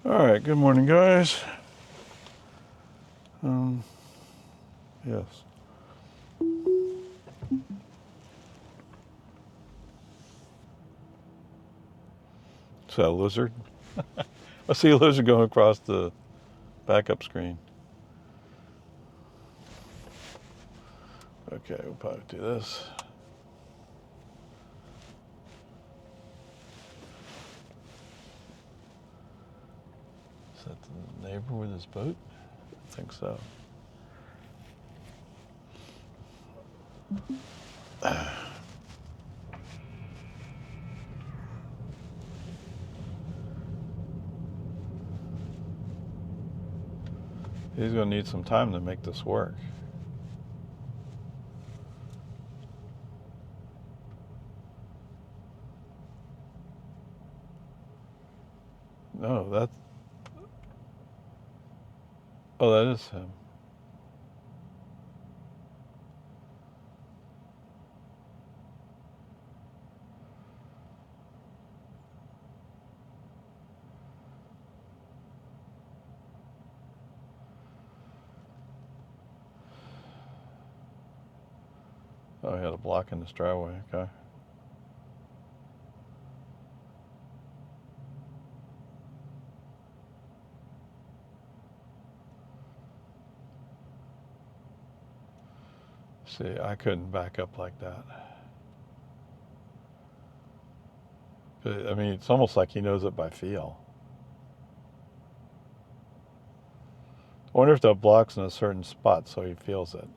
All right, good morning, guys. Yes. Is that a lizard? I see a lizard going across the backup screen. Okay, we'll probably do this. Is that the neighbor with his boat? I think so. He's going to need some time to make this work. No, that's... Oh, that is him. Oh, he had a block in his driveway, okay. See, I couldn't back up like that. I mean, it's almost like he knows it by feel. I wonder if that block's in a certain spot so he feels it.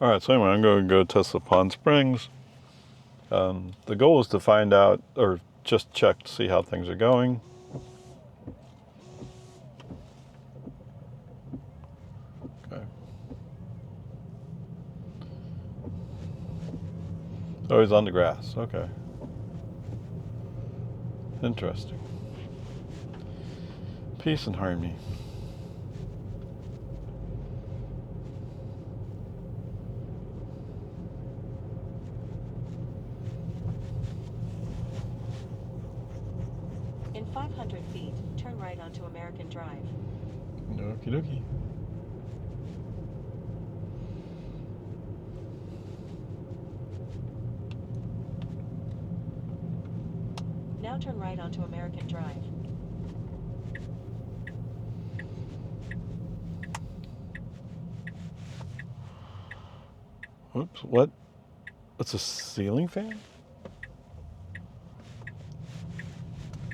All right, so anyway, I'm going to go test the Pond Springs. The goal is to find out, or just check to see how things are going. Okay. Oh, he's on the grass. Okay. Interesting. Peace and harmony. In 500 feet, turn right onto American Drive. Okie dokie. Now turn right onto American Drive. Oops, what? That's a ceiling fan?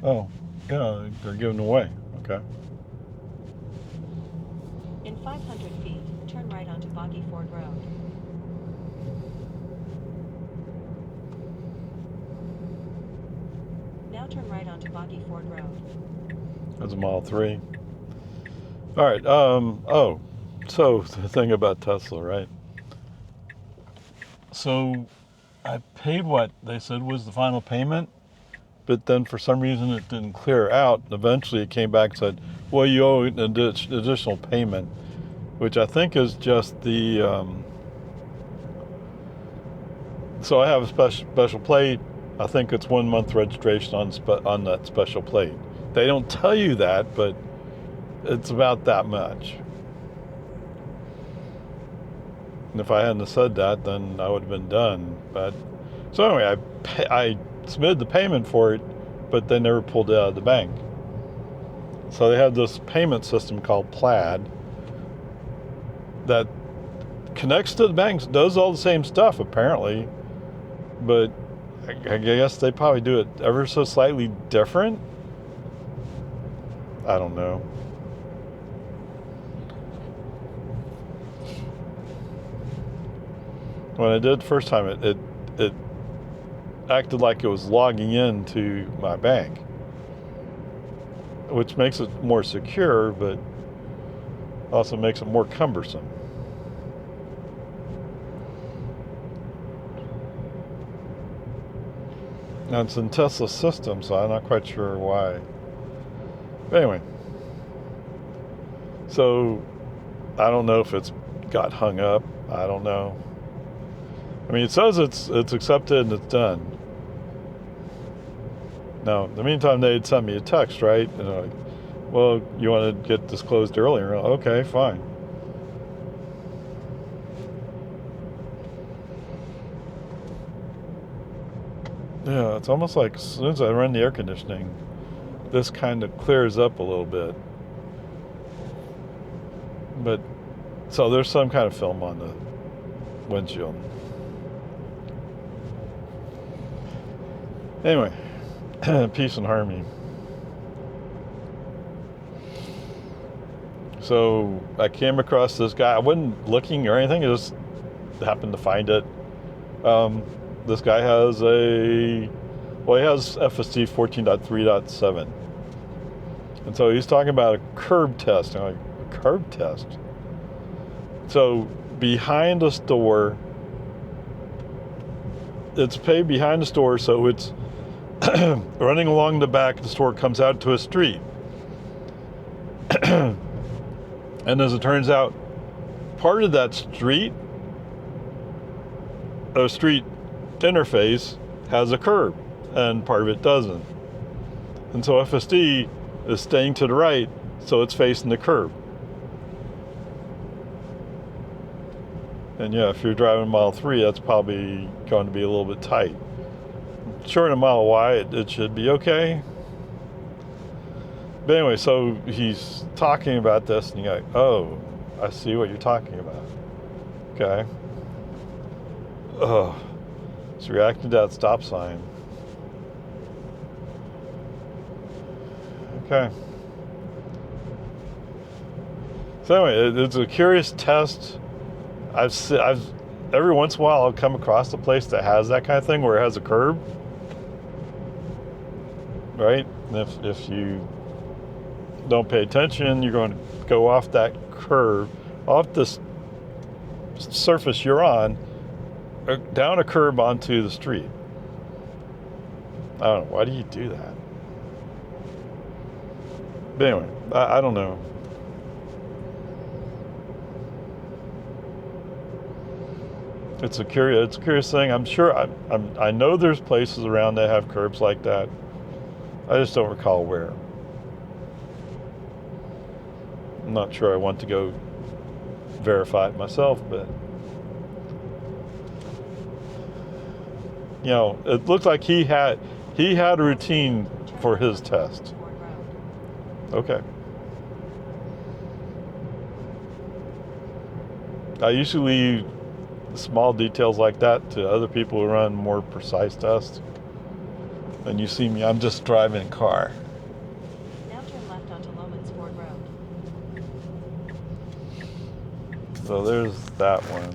Oh, yeah, they're giving away. Okay. In 500 feet, turn right onto Boggy Ford Road. Now turn right onto Boggy Ford Road. That's a Model 3. All right, oh, so the thing about Tesla, right? So I paid what they said was the final payment, but then for some reason it didn't clear out. Eventually it came back and said, well, you owe an additional payment, which I think is just the, so I have a special plate. I think it's 1 month registration on that special plate. They don't tell you that, but it's about that much. And if I hadn't said that, then I would have been done. But so anyway, I submitted the payment for it, but they never pulled it out of the bank. So they have this payment system called Plaid that connects to the banks, does all the same stuff apparently, but I guess they probably do it ever so slightly different. I don't know. When I did the first time, it acted like it was logging into my bank, which makes it more secure, but also makes it more cumbersome. Now it's in Tesla's system, so I'm not quite sure why. But anyway, so I don't know if it's got hung up. I don't know. I mean, it says it's accepted and it's done. Now, in the meantime, they'd sent me a text, right? And they're like, well, you want to get this closed earlier? Okay, fine. Yeah, it's almost like as soon as I run the air conditioning, this kind of clears up a little bit. But, so there's some kind of film on the windshield. Anyway, peace and harmony. So I came across this guy. I wasn't looking or anything. I just happened to find it. This guy has he has FSD 14.3.7. And so he's talking about a curb test. And I'm like, a curb test? So behind the store, it's paved behind the store, so it's running along the back. The store comes out to a street. And as it turns out, part of that street interface has a curb, and part of it doesn't. And so FSD is staying to the right, so it's facing the curb. And yeah, if you're driving Model 3, that's probably going to be a little bit tight. Sure, in a Model Y, it should be okay. But anyway, so he's talking about this, and you're like, oh, I see what you're talking about. Okay. Oh, it's reacting to that stop sign. Okay. So anyway, it's a curious test. I've every once in a while I'll come across a place that has that kind of thing where it has a curb, right? And if you don't pay attention, you're going to go off that curb, off this surface you're on, down a curb onto the street. I don't know, why do you do that? But anyway, I don't know. It's a curious thing. I'm sure I know there's places around that have curbs like that. I just don't recall where. I'm not sure I want to go verify it myself, but you know, it looked like he had a routine for his test. Okay. I usually leave small details like that to other people who run more precise tests. And you see me, I'm just driving a car. Now turn left onto Lomans Ford Road. So there's that one.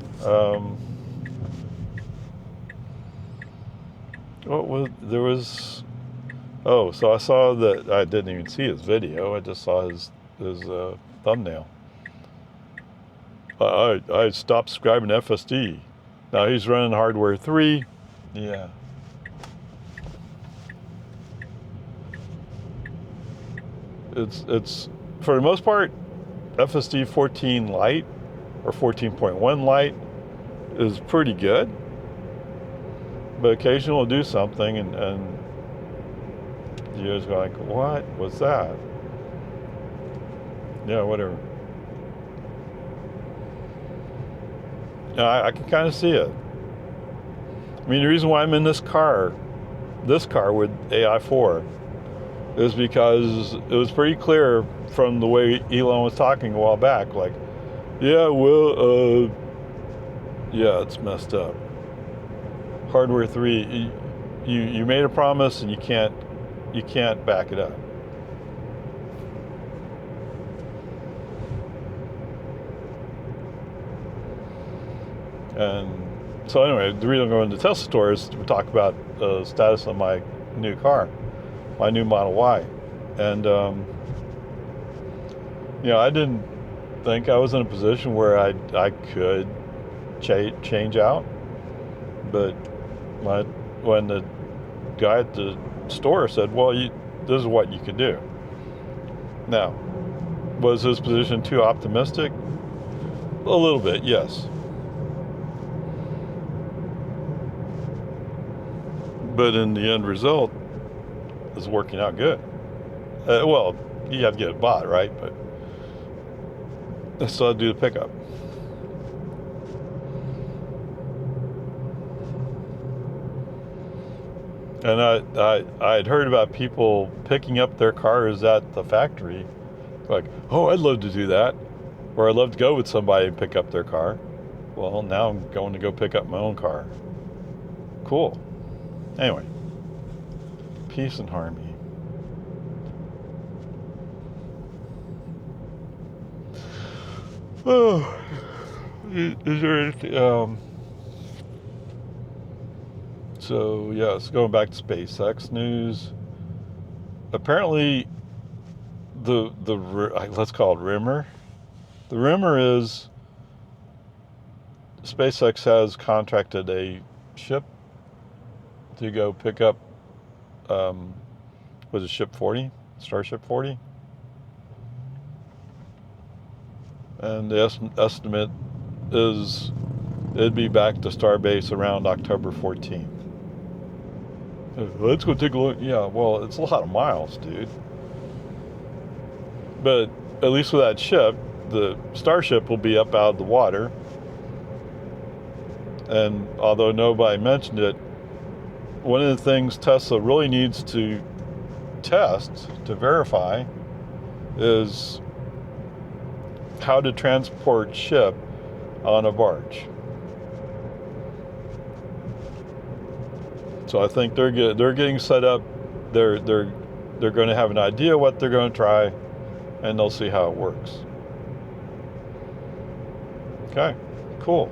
So I saw that. I didn't even see his video. I just saw his thumbnail. I stopped subscribing to FSD. Now he's running hardware 3. Yeah. It's for the most part, FSD 14 Lite or 14.1 Lite is pretty good. But occasionally we'll do something and you're just like, what was that? Yeah, whatever. I can kind of see it. I mean, the reason why I'm in this car with AI4, is because it was pretty clear from the way Elon was talking a while back, like, yeah, well, yeah, it's messed up. Hardware 3, you made a promise and you can't back it up. And so anyway, the reason I'm going to Tesla store is to talk about the status of my new car, my new Model Y. And, I didn't think I was in a position where I could change out. But when the guy at the store said, well, this is what you can do. Now, was his position too optimistic? A little bit, yes. But in the end result, it's working out good. Well, you have to get it bought, right? But I still have to do the pickup. And I had heard about people picking up their cars at the factory. Like, oh, I'd love to do that. Or I'd love to go with somebody and pick up their car. Well, now I'm going to go pick up my own car. Cool. Anyway, peace and harmony. Oh, is there anything? So yes, going back to SpaceX news. Apparently, let's call it rumor. The rumor is SpaceX has contracted a ship to go pick up. Was it Ship 40? Starship 40? And the estimate is it'd be back to Starbase around October 14th. Let's go take a look. Yeah, well, it's a lot of miles, dude. But at least with that ship, the Starship will be up out of the water. And although nobody mentioned it, one of the things Tesla really needs to test, to verify, is how to transport ship on a barge. So I think they're getting set up. They're going to have an idea what they're going to try, and they'll see how it works. Okay, cool.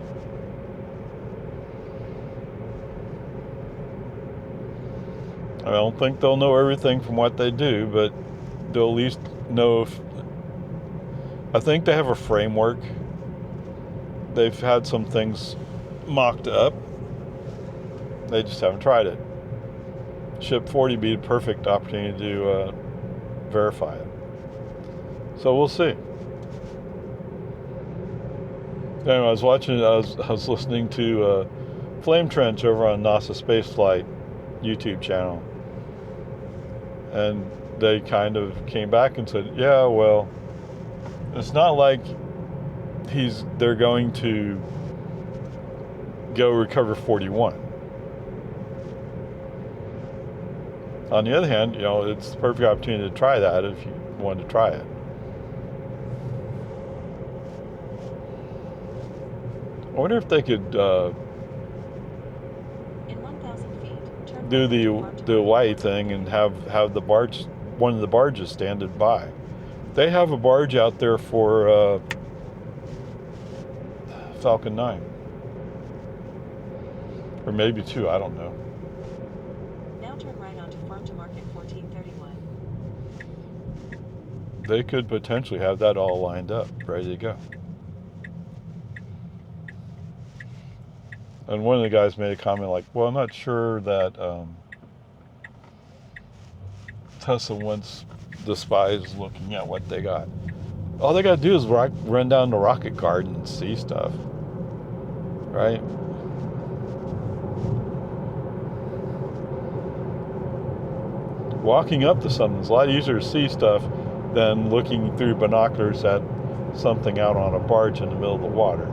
I don't think they'll know everything from what they do, but they'll at least know if. I think they have a framework. They've had some things mocked up. They just haven't tried it. Ship 40 would be the perfect opportunity to verify it. So we'll see. Anyway, I was listening to Flame Trench over on NASA Spaceflight YouTube channel. And they kind of came back and said, yeah, well, it's not like they're going to go recover 41. On the other hand, it's the perfect opportunity to try that if you want to try it. I wonder if they could In 1,000 feet, turn do right the Hawaii thing and have one of the barges standing by. They have a barge out there for Falcon 9. Or maybe 2, I don't know. Now turn right onto Farm to Market 1431. They could potentially have that all lined up, ready to go. And one of the guys made a comment like, well, I'm not sure that Tesla wants the spies looking at what they got. All they got to do is run down the rocket garden and see stuff. Right? Walking up to something is a lot easier to see stuff than looking through binoculars at something out on a barge in the middle of the water.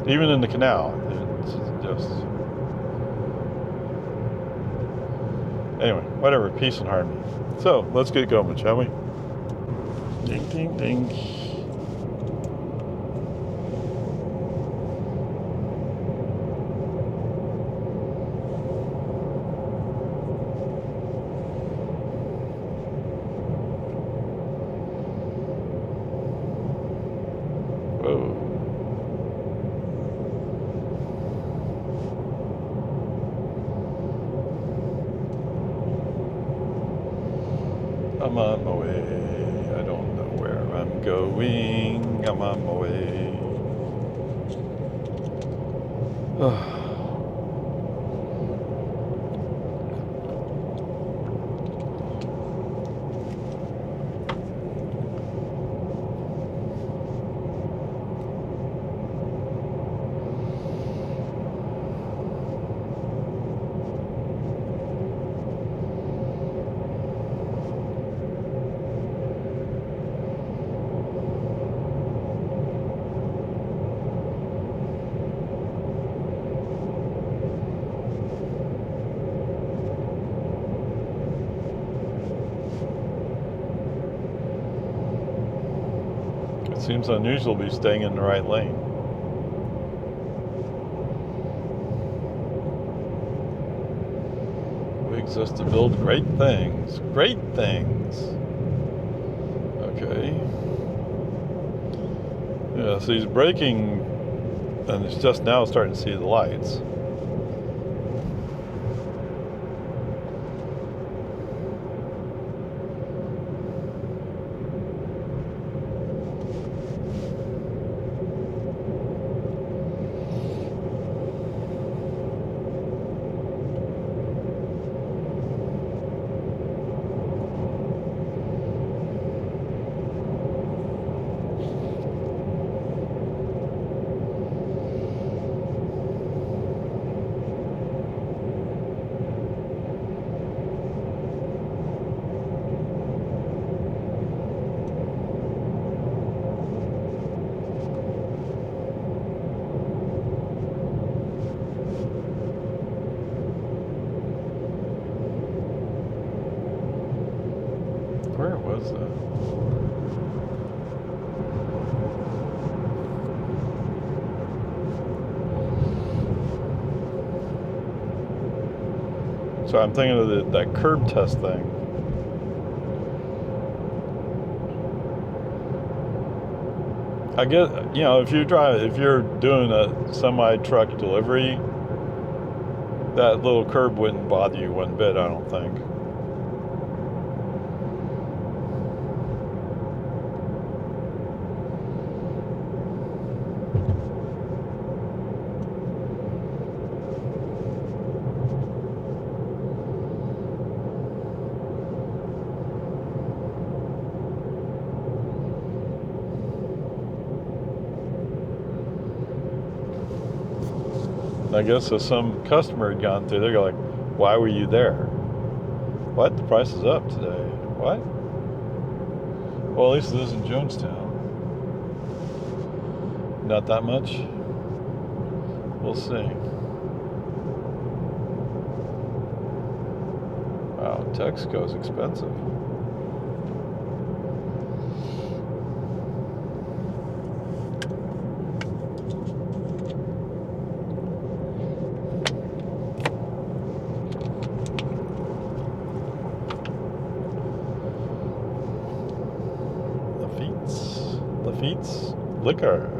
Even in the canal, it's just... Anyway, whatever, peace and harmony. So, let's get going, shall we? Ding, ding, ding. Whoa. I'm on my way. I don't know where I'm going. I'm on my way. Seems unusual to be staying in the right lane. We exist to build great things. Great things. Okay. Yeah, so he's braking, and it's just now starting to see the lights. Where was that? So I'm thinking of that curb test thing. I guess, you know, if you're doing a semi-truck delivery, that little curb wouldn't bother you one bit, I don't think. I guess if some customer had gone through, they're like, why were you there? What? The price is up today. What? Well, at least it is in Jonestown. Not that much? We'll see. Wow, Texaco's expensive. Lafitte's Liquor.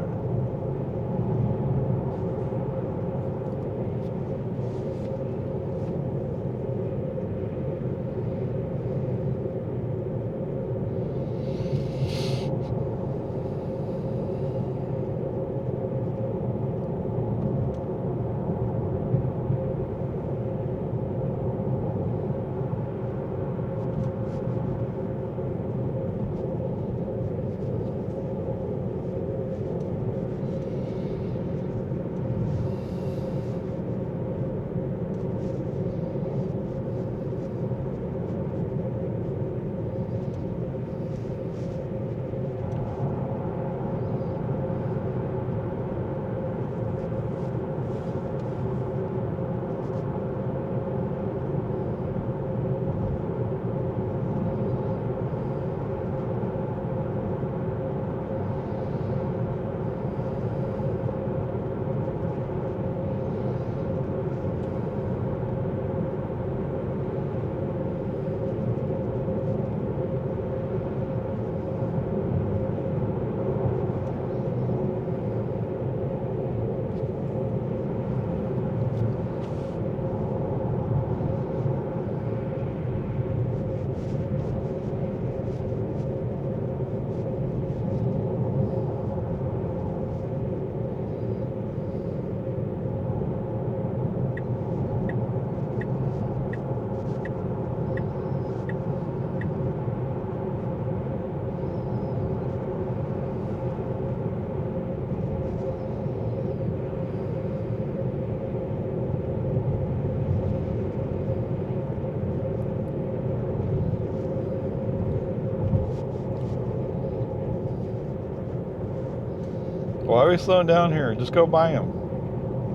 Why are we slowing down here? Just go by him.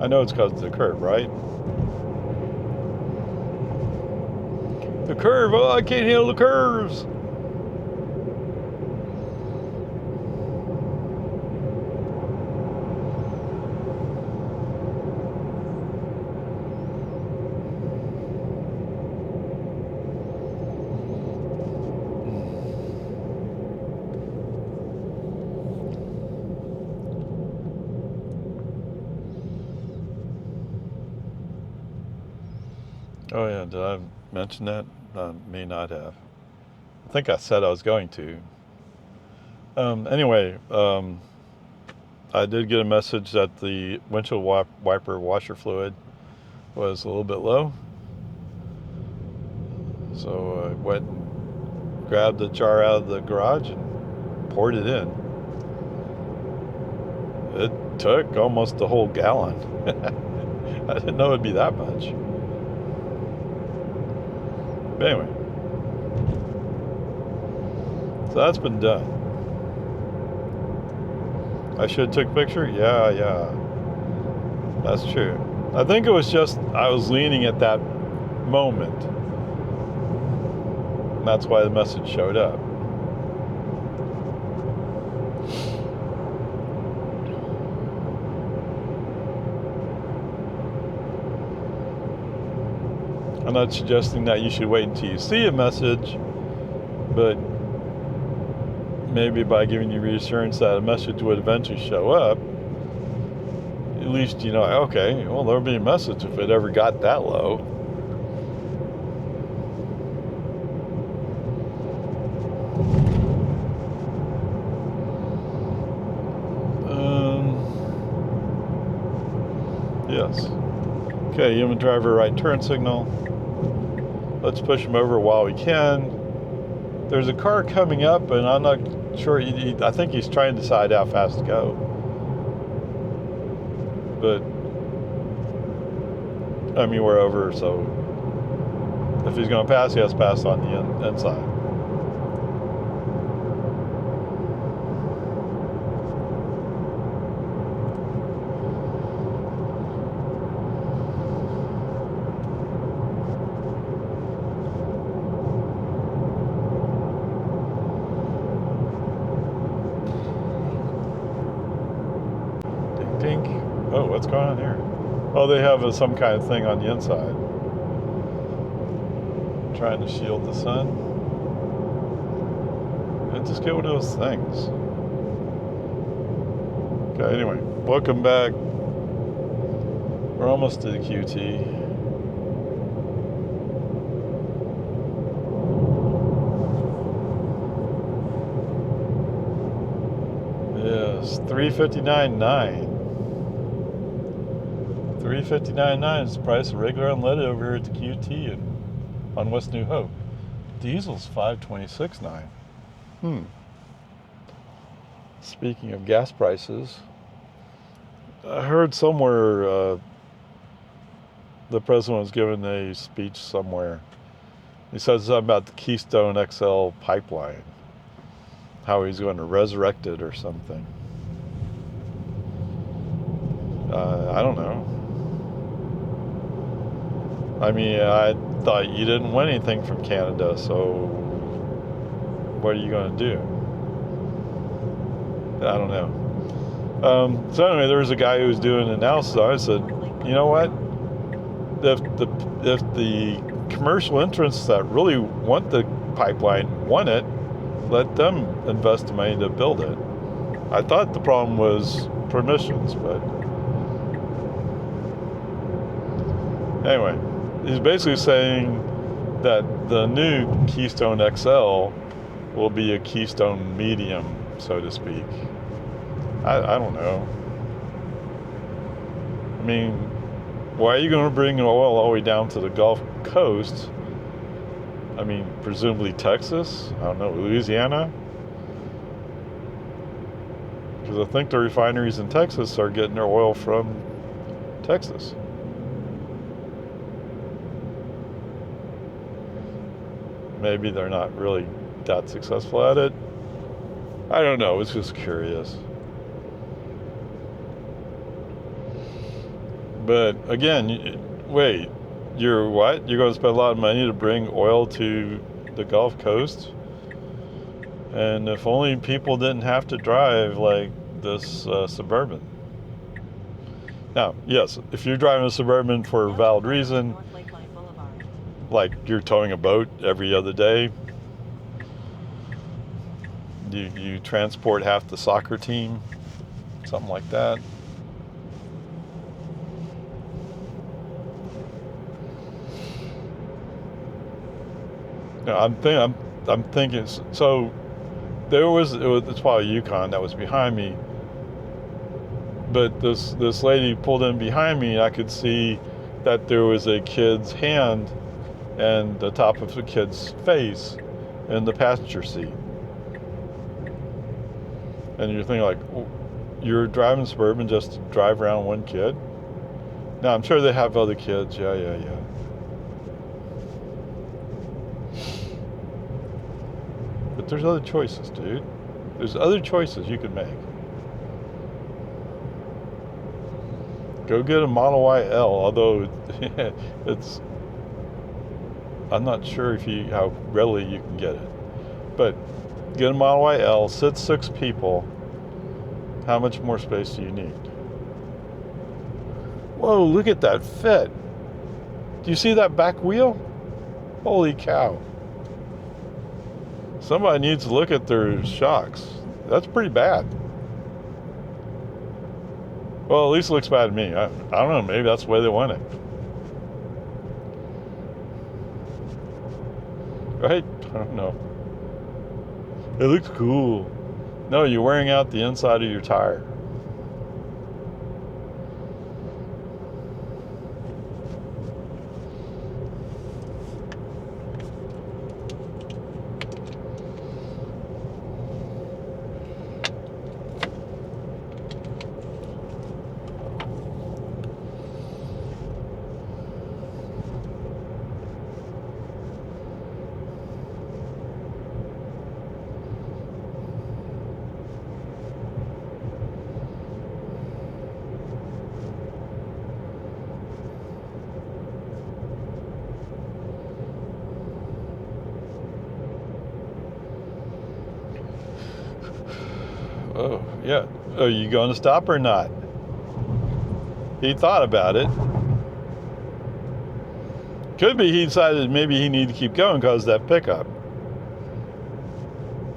I know it's because of the curve, right? The curve, oh, I can't handle the curves. Oh yeah, did I mention that? May not have. I think I said I was going to. Anyway, I did get a message that the windshield wiper washer fluid was a little bit low. So I went and grabbed the jar out of the garage and poured it in. It took almost the whole gallon. I didn't know it'd be that much. But anyway, so that's been done. I should have took a picture? Yeah. That's true. I think it was just I was leaning at that moment. And that's why the message showed up. I'm not suggesting that you should wait until you see a message, but maybe by giving you reassurance that a message would eventually show up, at least you know, okay, well, there'll be a message if it ever got that low. Yes. Okay, human driver right turn signal. Let's push him over while we can. There's a car coming up, and I'm not sure. I think he's trying to decide how fast to go. But I mean, we're over, so if he's going to pass, he has to pass on the inside. Ding, ding. Oh, what's going on here? Oh, they have some kind of thing on the inside. Trying to shield the sun. And just get one of those things. Okay, anyway, welcome back. We're almost to the QT. Yes, 359.9. 359.9 is the price of regular unleaded over here at the QT and on West New Hope. Diesel's 526.9. Speaking of gas prices, I heard somewhere the president was giving a speech somewhere. He said something about the Keystone XL pipeline, how he's going to resurrect it or something. I don't know. I mean, I thought you didn't win anything from Canada, so what are you going to do? I don't know. So anyway, there was a guy who was doing an analysis on it. I said, you know what? If the commercial interests that really want the pipeline want it, let them invest the money to build it. I thought the problem was permissions, but anyway, he's basically saying that the new Keystone XL will be a Keystone Medium, so to speak. I don't know. I mean, why are you going to bring oil all the way down to the Gulf Coast? I mean, presumably Texas? I don't know, Louisiana? Because I think the refineries in Texas are getting their oil from Texas. Maybe they're not really that successful at it. I don't know, it's just curious. But again, wait, you're what? You're going to spend a lot of money to bring oil to the Gulf Coast? And if only people didn't have to drive like this Suburban. Now, yes, if you're driving a Suburban for a valid reason, like you're towing a boat every other day, you transport half the soccer team, something like that. I'm thinking. So it's probably Yukon that was behind me, but this lady pulled in behind me, and I could see that there was a kid's hand and the top of the kid's face in the passenger seat. And you're thinking like, you're driving Suburban just to drive around one kid? Now I'm sure they have other kids. Yeah. But there's other choices, dude. There's other choices you could make. Go get a Model YL, although it's, I'm not sure how readily you can get it. But get a Model YL, sit 6 people. How much more space do you need? Whoa, look at that fit. Do you see that back wheel? Holy cow. Somebody needs to look at their shocks. That's pretty bad. Well, at least it looks bad to me. I don't know, maybe that's the way they want it. Right? I don't know. It looks cool. No, you're wearing out the inside of your tire. Oh, yeah. Are you going to stop or not? He thought about it. Could be he decided maybe he needed to keep going because of that pickup.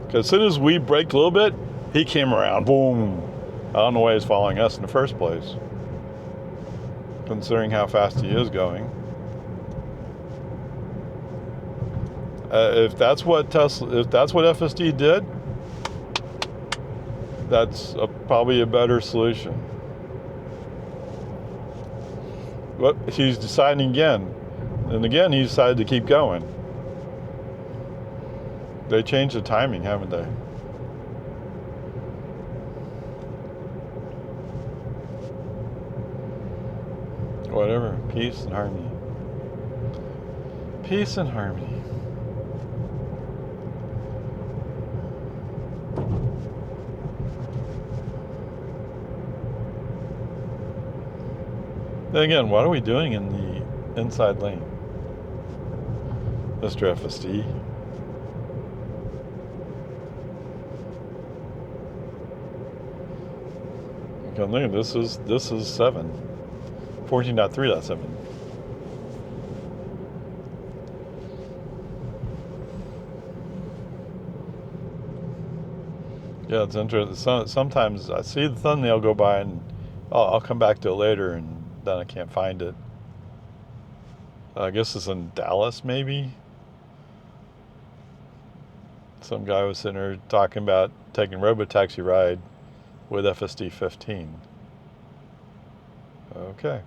Because as soon as we braked a little bit, he came around. Boom. I don't know why he's following us in the first place, considering how fast he is going. If that's what FSD did, that's probably a better solution. But he's deciding again, and again he decided to keep going. They changed the timing, haven't they? Whatever. Peace and harmony. Peace and harmony. Then again, what are we doing in the inside lane, Mr. FSD? Because look, this is 7. 14.3.7. Yeah, it's interesting. Sometimes I see the thumbnail go by, and I'll come back to it later, and then I can't find it. I guess it's in Dallas, maybe. Some guy was sitting there talking about taking robotaxi ride with FSD 15. Okay.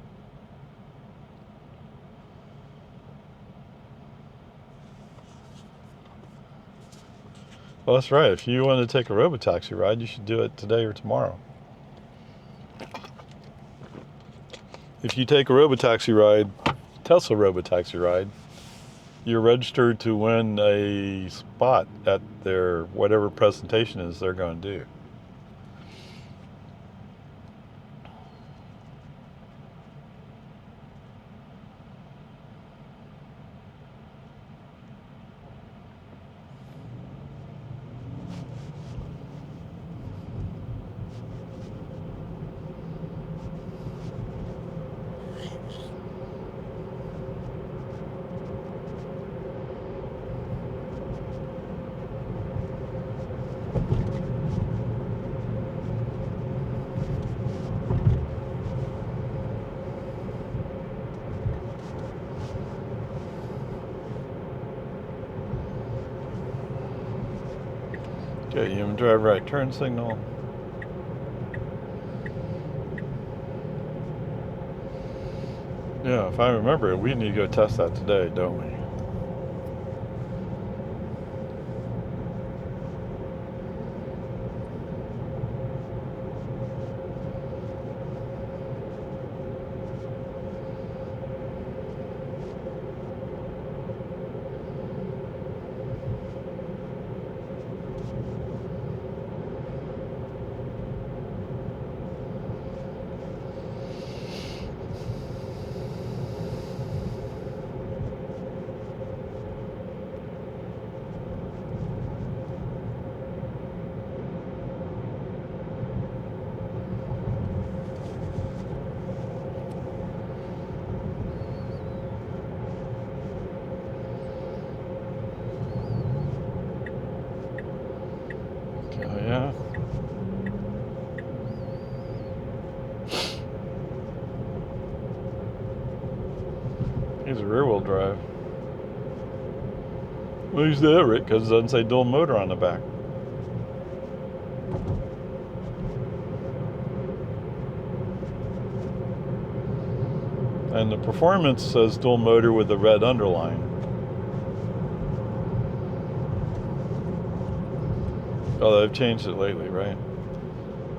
Well, that's right. If you want to take a robotaxi ride, you should do it today or tomorrow. If you take a robotaxi ride, Tesla robotaxi ride, you're registered to win a spot at their whatever presentation is they're going to do. Okay, human drive right turn signal. Yeah, if I remember, we need to go test that today, don't we? Okay, yeah. He's a rear wheel drive. Well, he's the Everett because it doesn't say dual motor on the back. And the performance says dual motor with the red underline. Oh, they've changed it lately, right?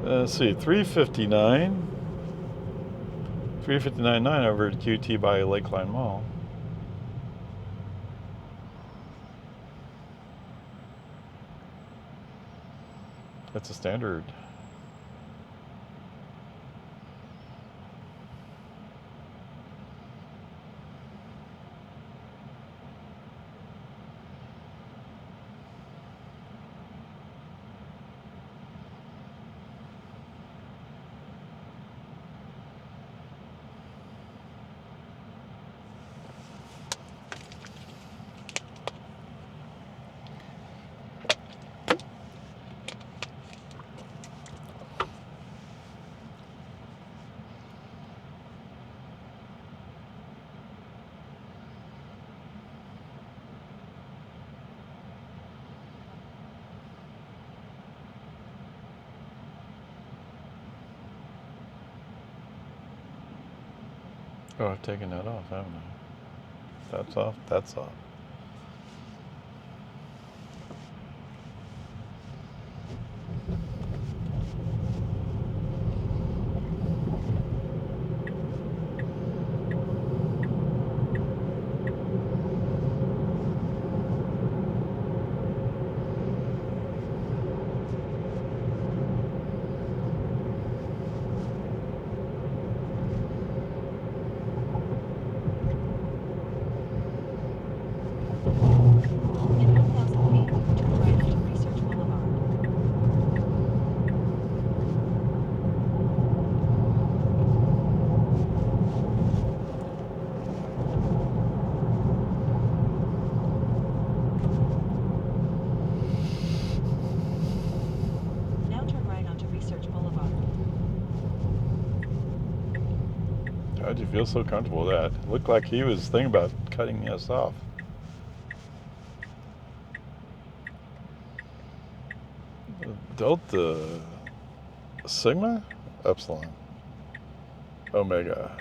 Let's see, 359.9 over at QT by Lakeline Mall. That's a standard. Oh, I've taken that off, haven't I? That's off, that's off. In 1,000 feet, turn right onto Research Boulevard. Now turn right onto Research Boulevard. How'd you feel so comfortable with that? It looked like he was thinking about cutting us off. Delta, Sigma, Epsilon, Omega.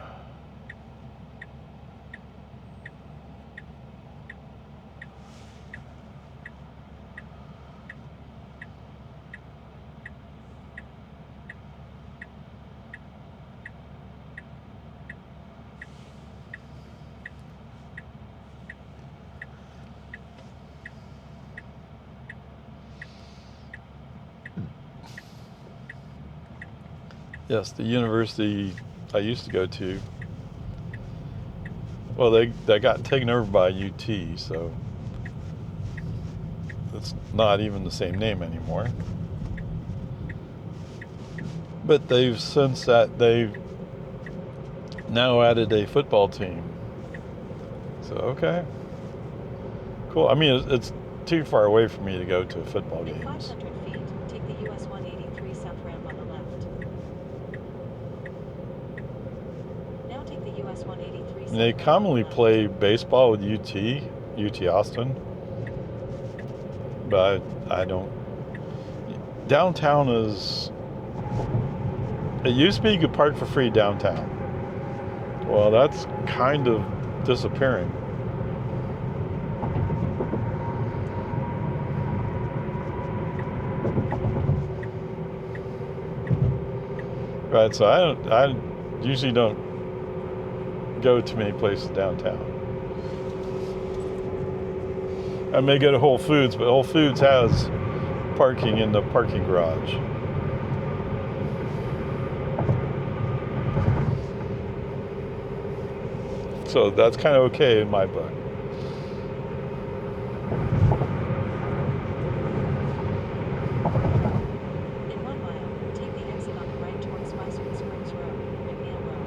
Yes, the university I used to go to. Well, they got taken over by UT, so it's not even the same name anymore. But they've now added a football team. So okay, cool. I mean, it's too far away for me to go to football In games. 500 feet, take the US 183 south ramp on the left. Now take the US 183 south They ramp on commonly the left. play baseball with UT Austin, but I don't. downtown is... It used to be you could park for free downtown. Well, that's kind of disappearing. Right, so I usually don't go to many places downtown. I may go to Whole Foods, but Whole Foods has parking in the parking garage. So that's kind of okay in my book. In 1 mile, take the exit on the right towards Westwood Springs Road, McNeil Road.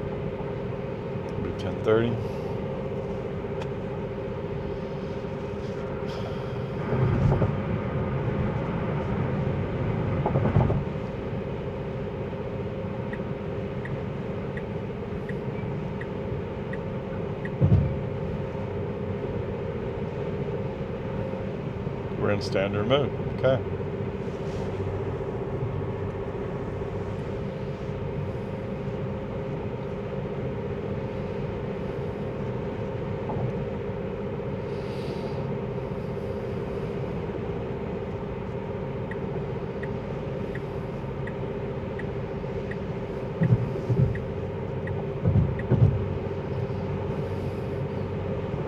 10:30. We're in standard mode. Okay.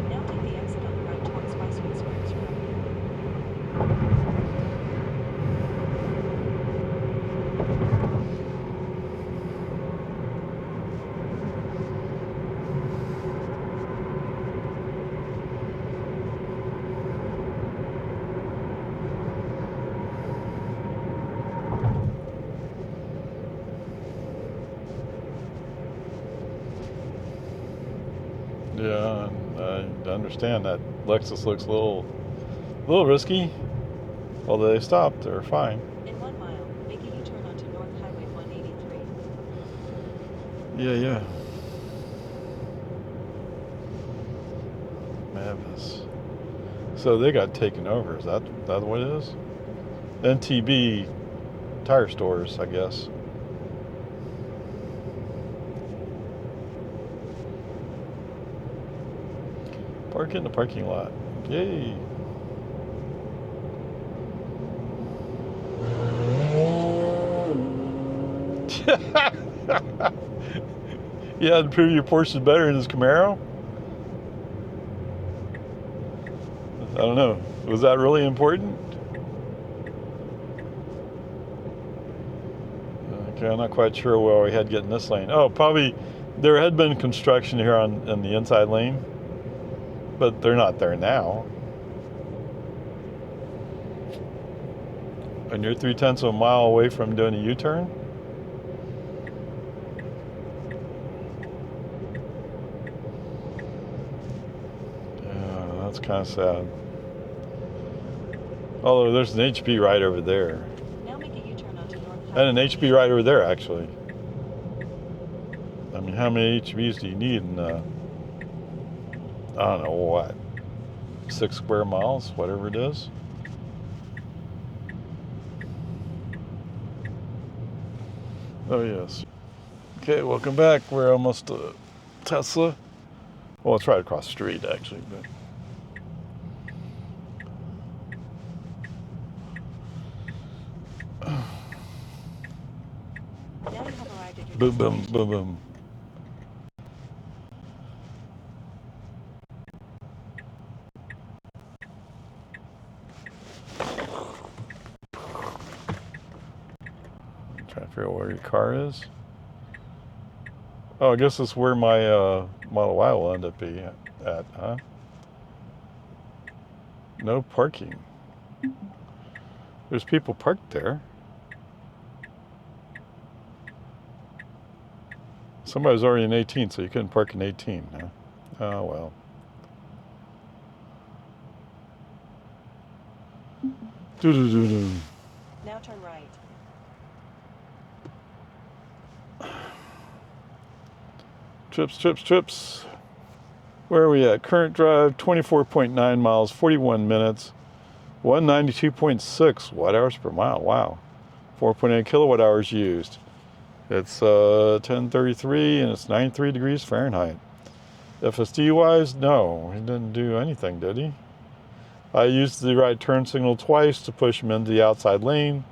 Now take the exit on the right towards Westwood Springs Road. Yeah, I understand that Lexus looks a little risky. Although they stopped, they're fine. In 1 mile, make a U-turn onto North Highway 183. Yeah. Mavis. So they got taken over. Is that what it is? NTB tire stores, I guess. Park in the parking lot. Yay. Yeah, to prove your Porsche is better than his Camaro? I don't know. Was that really important? Okay, I'm not quite sure where we had getting this lane. Oh, probably there had been construction here in the inside lane, but they're not there now. And you're 3/10 of a mile away from doing a U-turn? Yeah, that's kind of sad. Although there's an HB right over there. Now make a U-turn onto North Highway. And an HB right over there, actually. I mean, how many HBs do you need in, I don't know, what, 6 square miles, whatever it is? Oh, yes. Okay, welcome back. We're almost to Tesla. Well, it's right across the street, actually, but... Now you have arrived at your Boom, boom, destination. boom, boom. Trying to figure out where your car is. Oh, I guess that's where my Model Y will end up being at, huh? No parking. There's people parked there. Somebody was already in 18, so you couldn't park in 18, huh? Oh, well. Doo-doo-doo-doo. Now turn right. Trips. Where are we at? Current drive, 24.9 miles, 41 minutes, 192.6 watt hours per mile. Wow. 4.8 kilowatt hours used. It's 1033 and it's 93 degrees Fahrenheit. FSD wise, no, he didn't do anything, did he? I used the right turn signal twice to push him into the outside lane,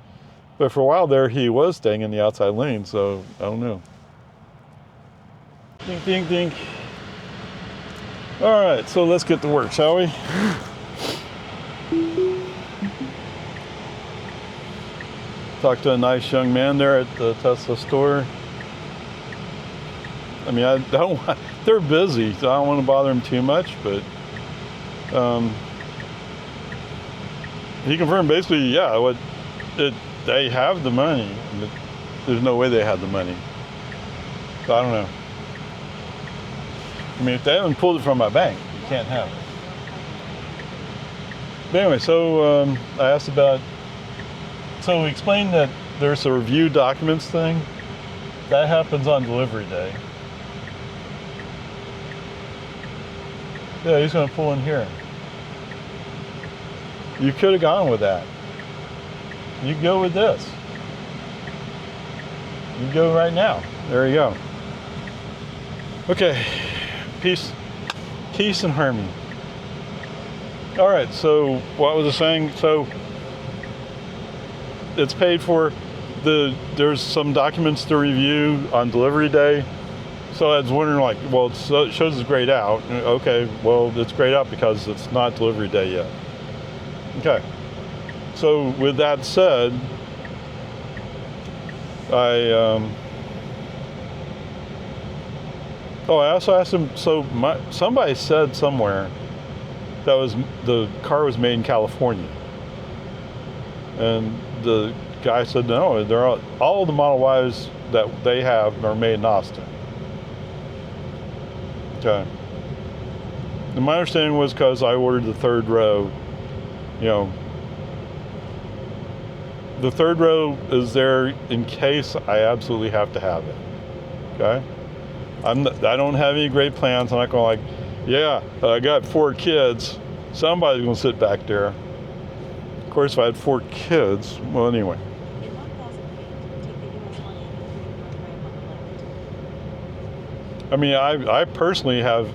but for a while there he was staying in the outside lane, so I don't know. Dink, dink, dink. All right, so let's get to work, shall we? Talked to a nice young man there at the Tesla store. I mean, I don't want, they're busy, so I don't want to bother them too much, but he confirmed basically, yeah, they have the money. There's no way they had the money. So I don't know. I mean, if they haven't pulled it from my bank, you can't have it. But anyway, so I asked about, so we explained that there's a review documents thing. That happens on delivery day. Yeah, he's going to pull in here. You could have gone with that. You go with this. You go right now. There you go. Okay. Peace and harmony. All right, so what was I saying? So it's paid for. There's some documents to review on delivery day. So I was wondering, like, well, it shows it's grayed out. Okay, well, it's grayed out because it's not delivery day yet. Okay. So with that said, I also asked him, so somebody said somewhere that the car was made in California. And the guy said, no, all the Model Ys that they have are made in Austin. Okay. And my understanding was because I ordered the third row, the third row is there in case I absolutely have to have it. Okay? I don't have any great plans. I'm not going like, yeah, I got 4 kids. Somebody's going to sit back there. Of course, if I had 4 kids, well, anyway. In 1,000 feet, take the US 183 north ramp on the left. I mean, I personally have,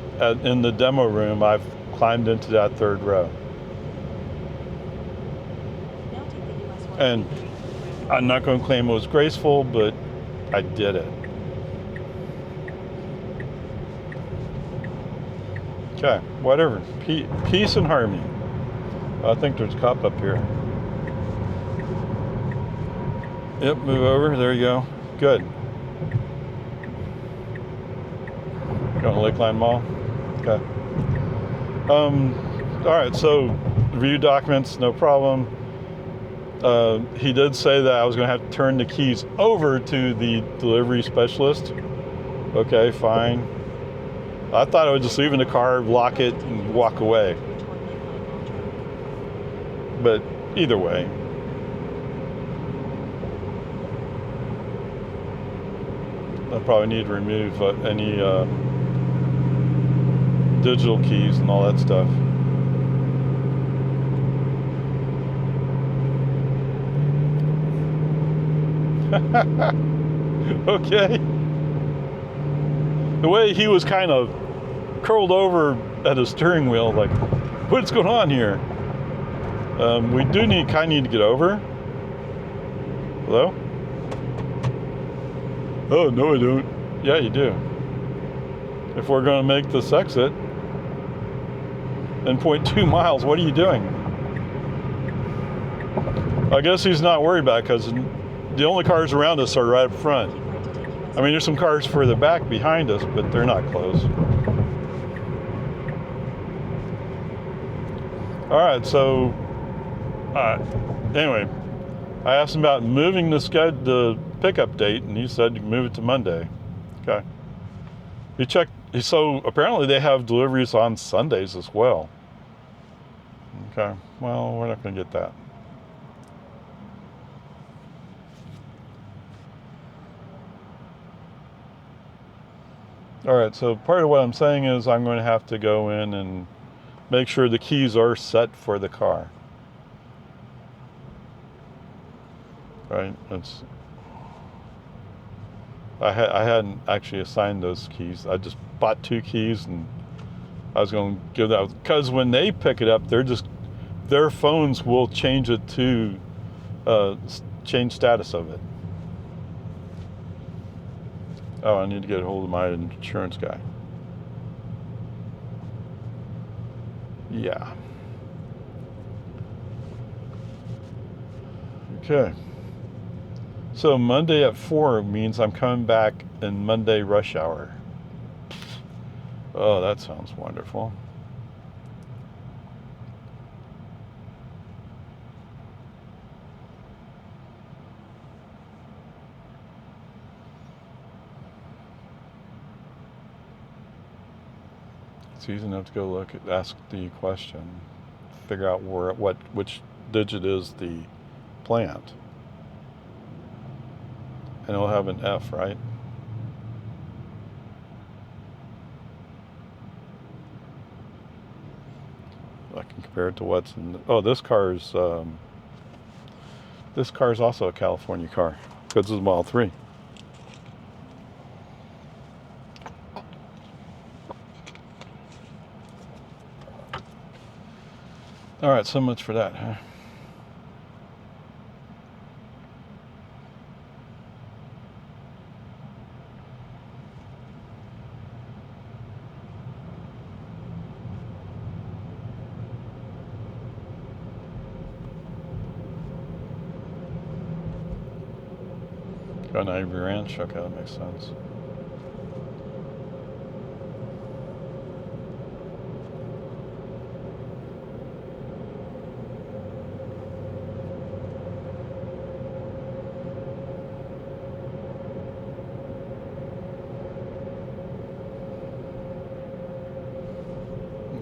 in the demo room, I've climbed into that third row. Now take the US 183 And north ramp. I'm not going to claim it was graceful, but I did it. Okay, whatever. Peace and harmony. I think there's a cop up here. Yep, move over. There you go. Good. Going to Lakeline Mall? Okay. All right, so review documents, no problem. He did say that I was going to have to turn the keys over to the delivery specialist. Okay, fine. I thought I would just leave in the car, lock it, and walk away. But either way. I probably need to remove any digital keys and all that stuff. Okay. The way he was kind of curled over at his steering wheel, like, what's going on here? We do need to get over. Hello? Oh, no, I don't. Yeah, you do. If we're going to make this exit in 0.2 miles, what are you doing? I guess he's not worried about it because the only cars around us are right up front. I mean, there's some cars further back behind us, but they're not close. All right, so anyway, I asked him about moving the pickup date, and he said you can move it to Monday. Okay. He checked. So apparently they have deliveries on Sundays as well. Okay. Well, we're not going to get that. All right, so part of what I'm saying is I'm going to have to go in and make sure the keys are set for the car. right? I hadn't actually assigned those keys. I just bought 2 keys, and I was going to give that, because when they pick it up, their phones will change it to change status of it. Oh, I need to get a hold of my insurance guy. Yeah. Okay. So Monday at 4 means I'm coming back in Monday rush hour. Oh, that sounds wonderful. It's easy enough to go ask the question, figure out which digit is the plant. And it'll have an F, right? I can compare it to what's in. This car's also a California car because it's a Model 3. All right, so much for that, huh? Got an Avery Ranch? Okay, that makes sense.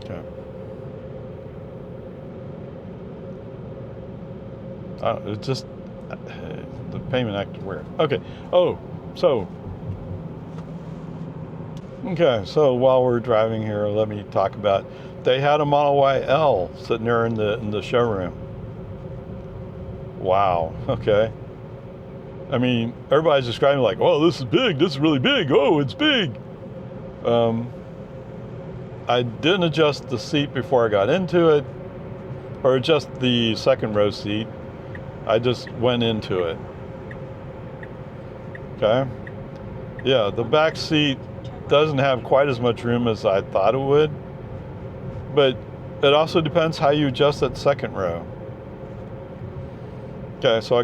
Okay. It just the payment acted weird. Okay. So while we're driving here, let me talk about. They had a Model Y L sitting there in the showroom. Wow. Okay. I mean, everybody's describing like, "Oh, this is big. This is really big. Oh, it's big." I didn't adjust the seat before I got into it, or adjust the second row seat. I just went into it. Okay. Yeah, the back seat doesn't have quite as much room as I thought it would, but it also depends how you adjust that second row. Okay, so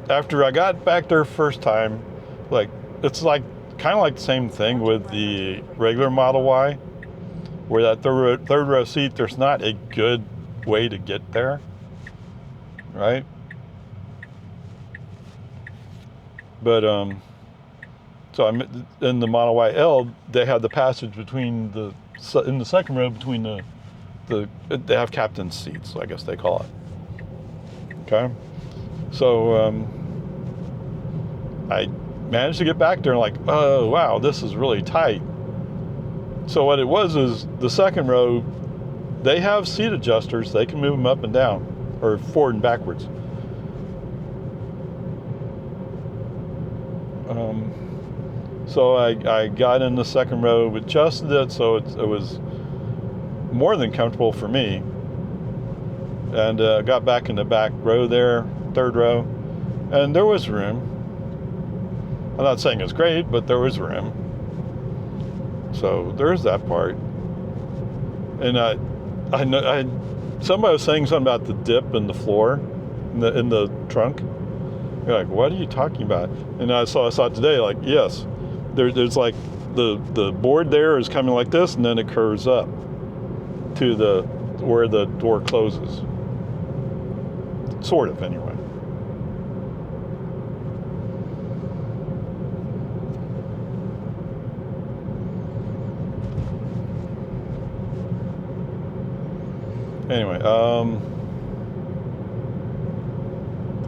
after I got back there first time, it's like kind of like the same thing with the regular Model Y, where that third row seat, there's not a good way to get there, right? But so I'm in the Model Y L. They have the passage in the second row between they have captain's seats, I guess they call it. Okay, so I managed to get back there and oh wow, this is really tight. So what it was is the second row, they have seat adjusters. They can move them up and down, or forward and backwards. So I got in the second row, adjusted it so it was more than comfortable for me, and got back in the back row there, third row, and there was room. I'm not saying it's great, but there was room. So there's that part. And I know somebody was saying something about the dip in the floor, in the trunk. You're like, what are you talking about? And I saw it today. Yes, there's the board there is coming like this, and then it curves up to where the door closes. Sort of, anyway. Anyway,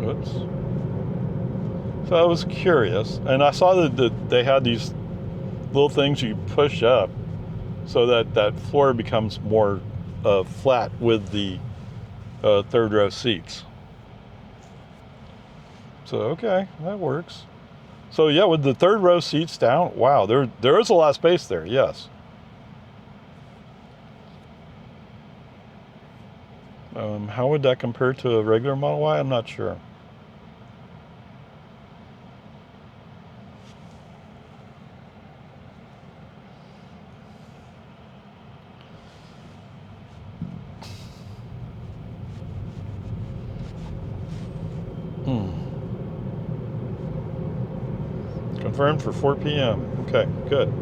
oops. So I was curious, and I saw that they had these little things you push up so that floor becomes more flat with the third row seats. So, okay, that works. So, yeah, with the third row seats down, wow, there is a lot of space there, yes. How would that compare to a regular Model Y? I'm not sure. Confirmed for 4 p.m. Okay, good.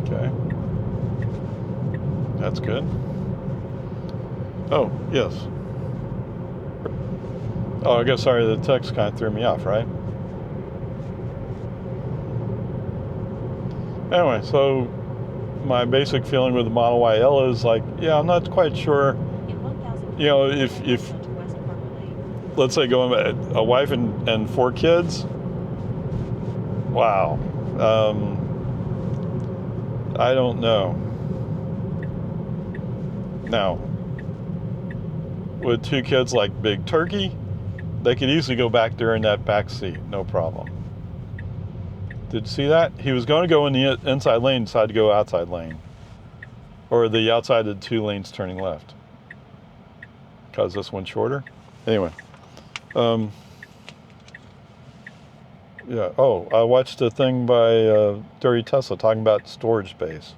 Okay. That's good. Oh, yes. Oh, I guess, sorry, the text kind of threw me off, right? Anyway, so my basic feeling with the Model YL is like, yeah, I'm not quite sure. In 1,000 You know, feet, if onto West Parmer Lane. let's say going a wife and 4 kids, wow. I don't know. Now, with 2 kids like Big Turkey, they could easily go back there in that back seat, no problem. Did you see that? He was going to go in the inside lane, decided to go outside lane. Or the outside of the 2 lanes turning left. Because this one's shorter. Anyway. Yeah. Oh, I watched a thing by Dirty Tesla talking about storage space.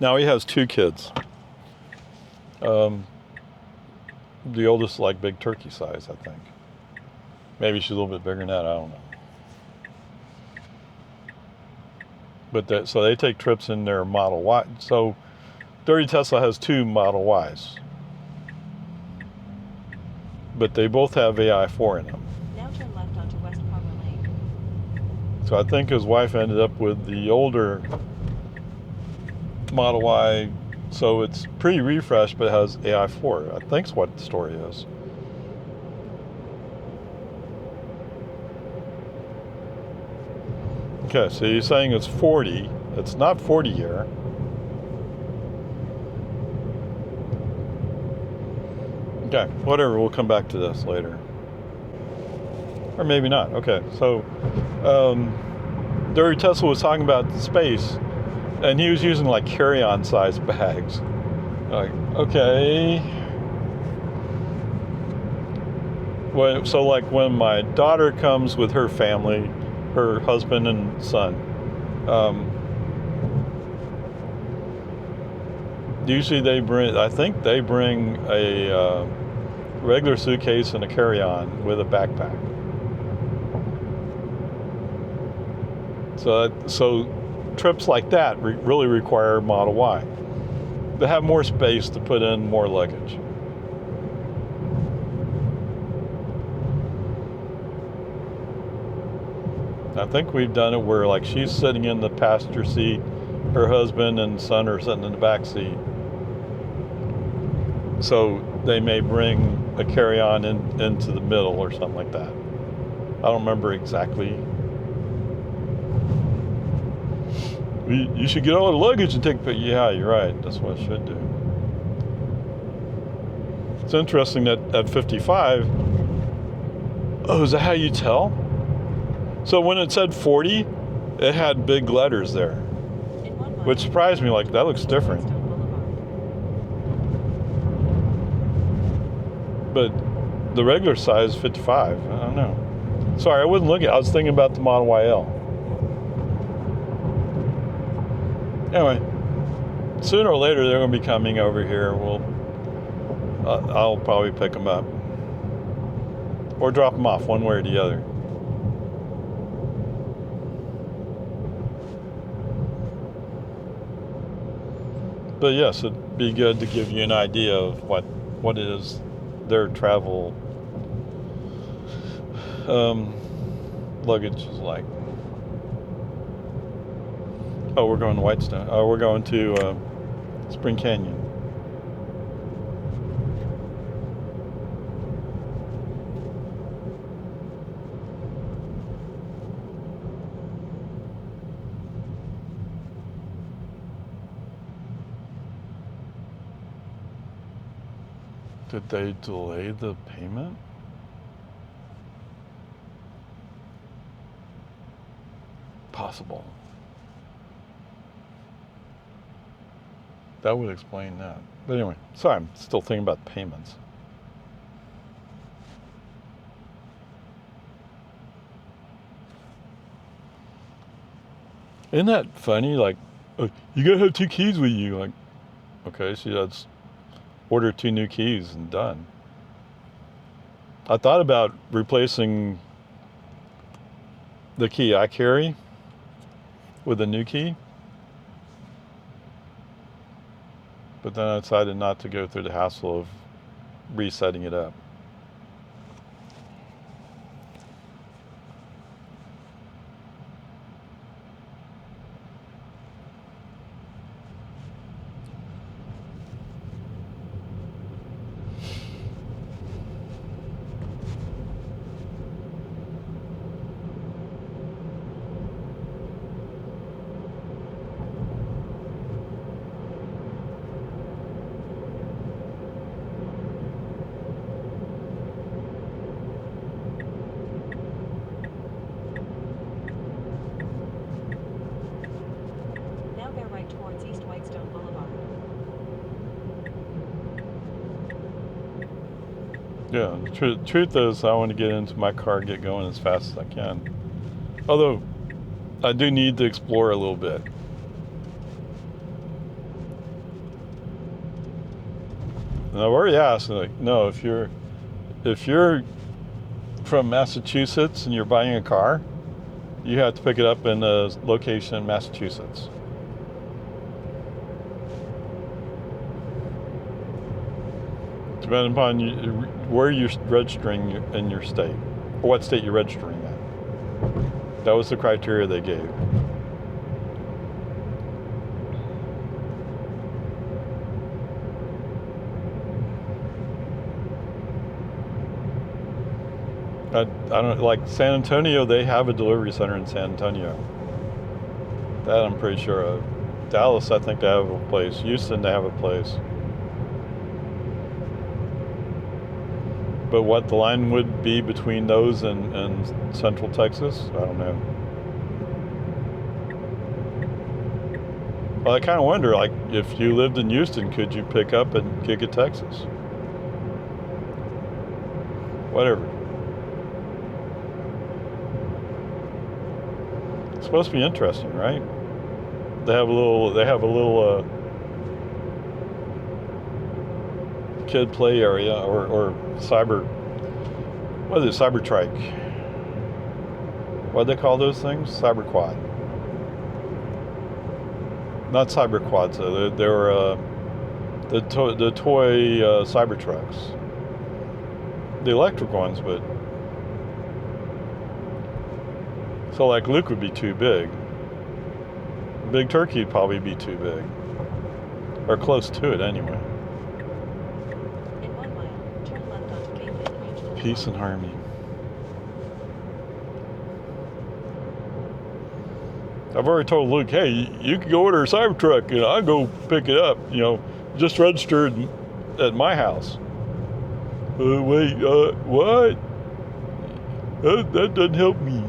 Now he has 2 kids. The oldest like Big Turkey size, I think. Maybe she's a little bit bigger than that. I don't know. But so they take trips in their Model Y. So Dirty Tesla has 2 Model Ys. But they both have AI4 in them. Now turn left onto West Parmer Lane. So I think his wife ended up with the older Model Y, so it's pretty refreshed, but it has AI4. I think's what the story is. Okay, so you're saying it's 40. It's not 40 here. Okay, whatever. We'll come back to this later. Or maybe not. Okay, so Dirty Tesla was talking about the space, and he was using like carry-on size bags. Like, okay. So like when my daughter comes with her family, her husband and son, usually I think they bring a regular suitcase and a carry-on with a backpack. So trips like that really require Model Y. They have more space to put in more luggage. I think we've done it where like she's sitting in the passenger seat, her husband and son are sitting in the back seat. So they may bring a carry-on into the middle or something like that. I don't remember exactly. You should get all the luggage and take, but yeah, you're right. That's what I should do. It's interesting that at 55, oh, is that how you tell? So when it said 40, it had big letters there, which surprised me. Like, that looks different. But the regular size is 55. I don't know. Sorry, I wasn't looking. I was thinking about the Model YL. Anyway, sooner or later they're going to be coming over here. I'll probably pick them up or drop them off, one way or the other. But yes, it'd be good to give you an idea of what it is their travel luggage is like. Oh, we're going to Whitestone. Oh, we're going to Spring Canyon. Did they delay the payment? Possible. That would explain that. But anyway, sorry, I'm still thinking about payments. Isn't that funny? Like, you gotta have 2 keys with you. Like, okay, so that's order 2 new keys and done. I thought about replacing the key I carry with a new key, but then I decided not to go through the hassle of resetting it up. Now bear right towards East Whitestone Boulevard. Yeah, the truth is I want to get into my car and get going as fast as I can. Although, I do need to explore a little bit. And I've already asked, like, no, if you're from Massachusetts and you're buying a car, you have to pick it up in a location in Massachusetts. Depending upon where you're registering in your state, or what state you're registering at. That was the criteria they gave. I don't like San Antonio. They have a delivery center in San Antonio. That I'm pretty sure of. Dallas, I think they have a place. Houston, they have a place. But what the line would be between those and Central Texas, I don't know. Well, I kind of wonder, like, if you lived in Houston, could you pick up in Giga, Texas? Whatever. It's supposed to be interesting, right? They have a little kid play area or what is it, Cybertrike? What do they call those things? Cyberquad. Not Cyberquads though. They were the toy Cybertrucks. The electric ones, but so like Luke would be too big. Big Turkey would probably be too big, or close to it anyway. In 1 mile, turn left onto Cape Range Boulevard. Peace and harmony. I've already told Luke, hey, you can go order a Cybertruck, and I'll go pick it up. Just registered at my house. Wait, what? That doesn't help me.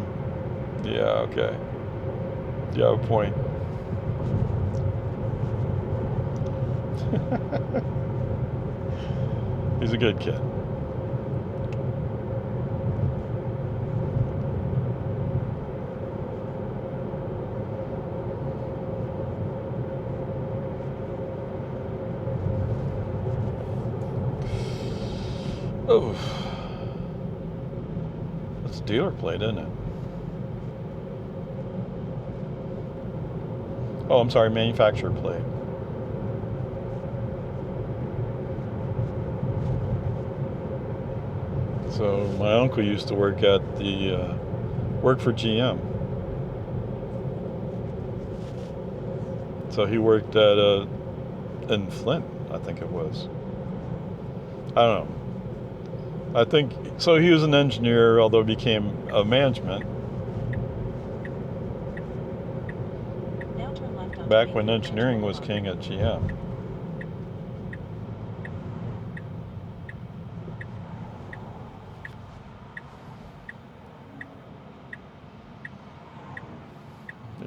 Yeah, okay. You have a point. He's a good kid. Oh, that's a dealer plate, isn't it? Oh, I'm sorry, manufacturer plate. So my uncle used to work at work for GM. So he worked at in Flint, I think it was. I don't know. I think so. He was an engineer, although he became a management Now turn left onto back when Avery Ranch engineering was Boulevard. king at GM.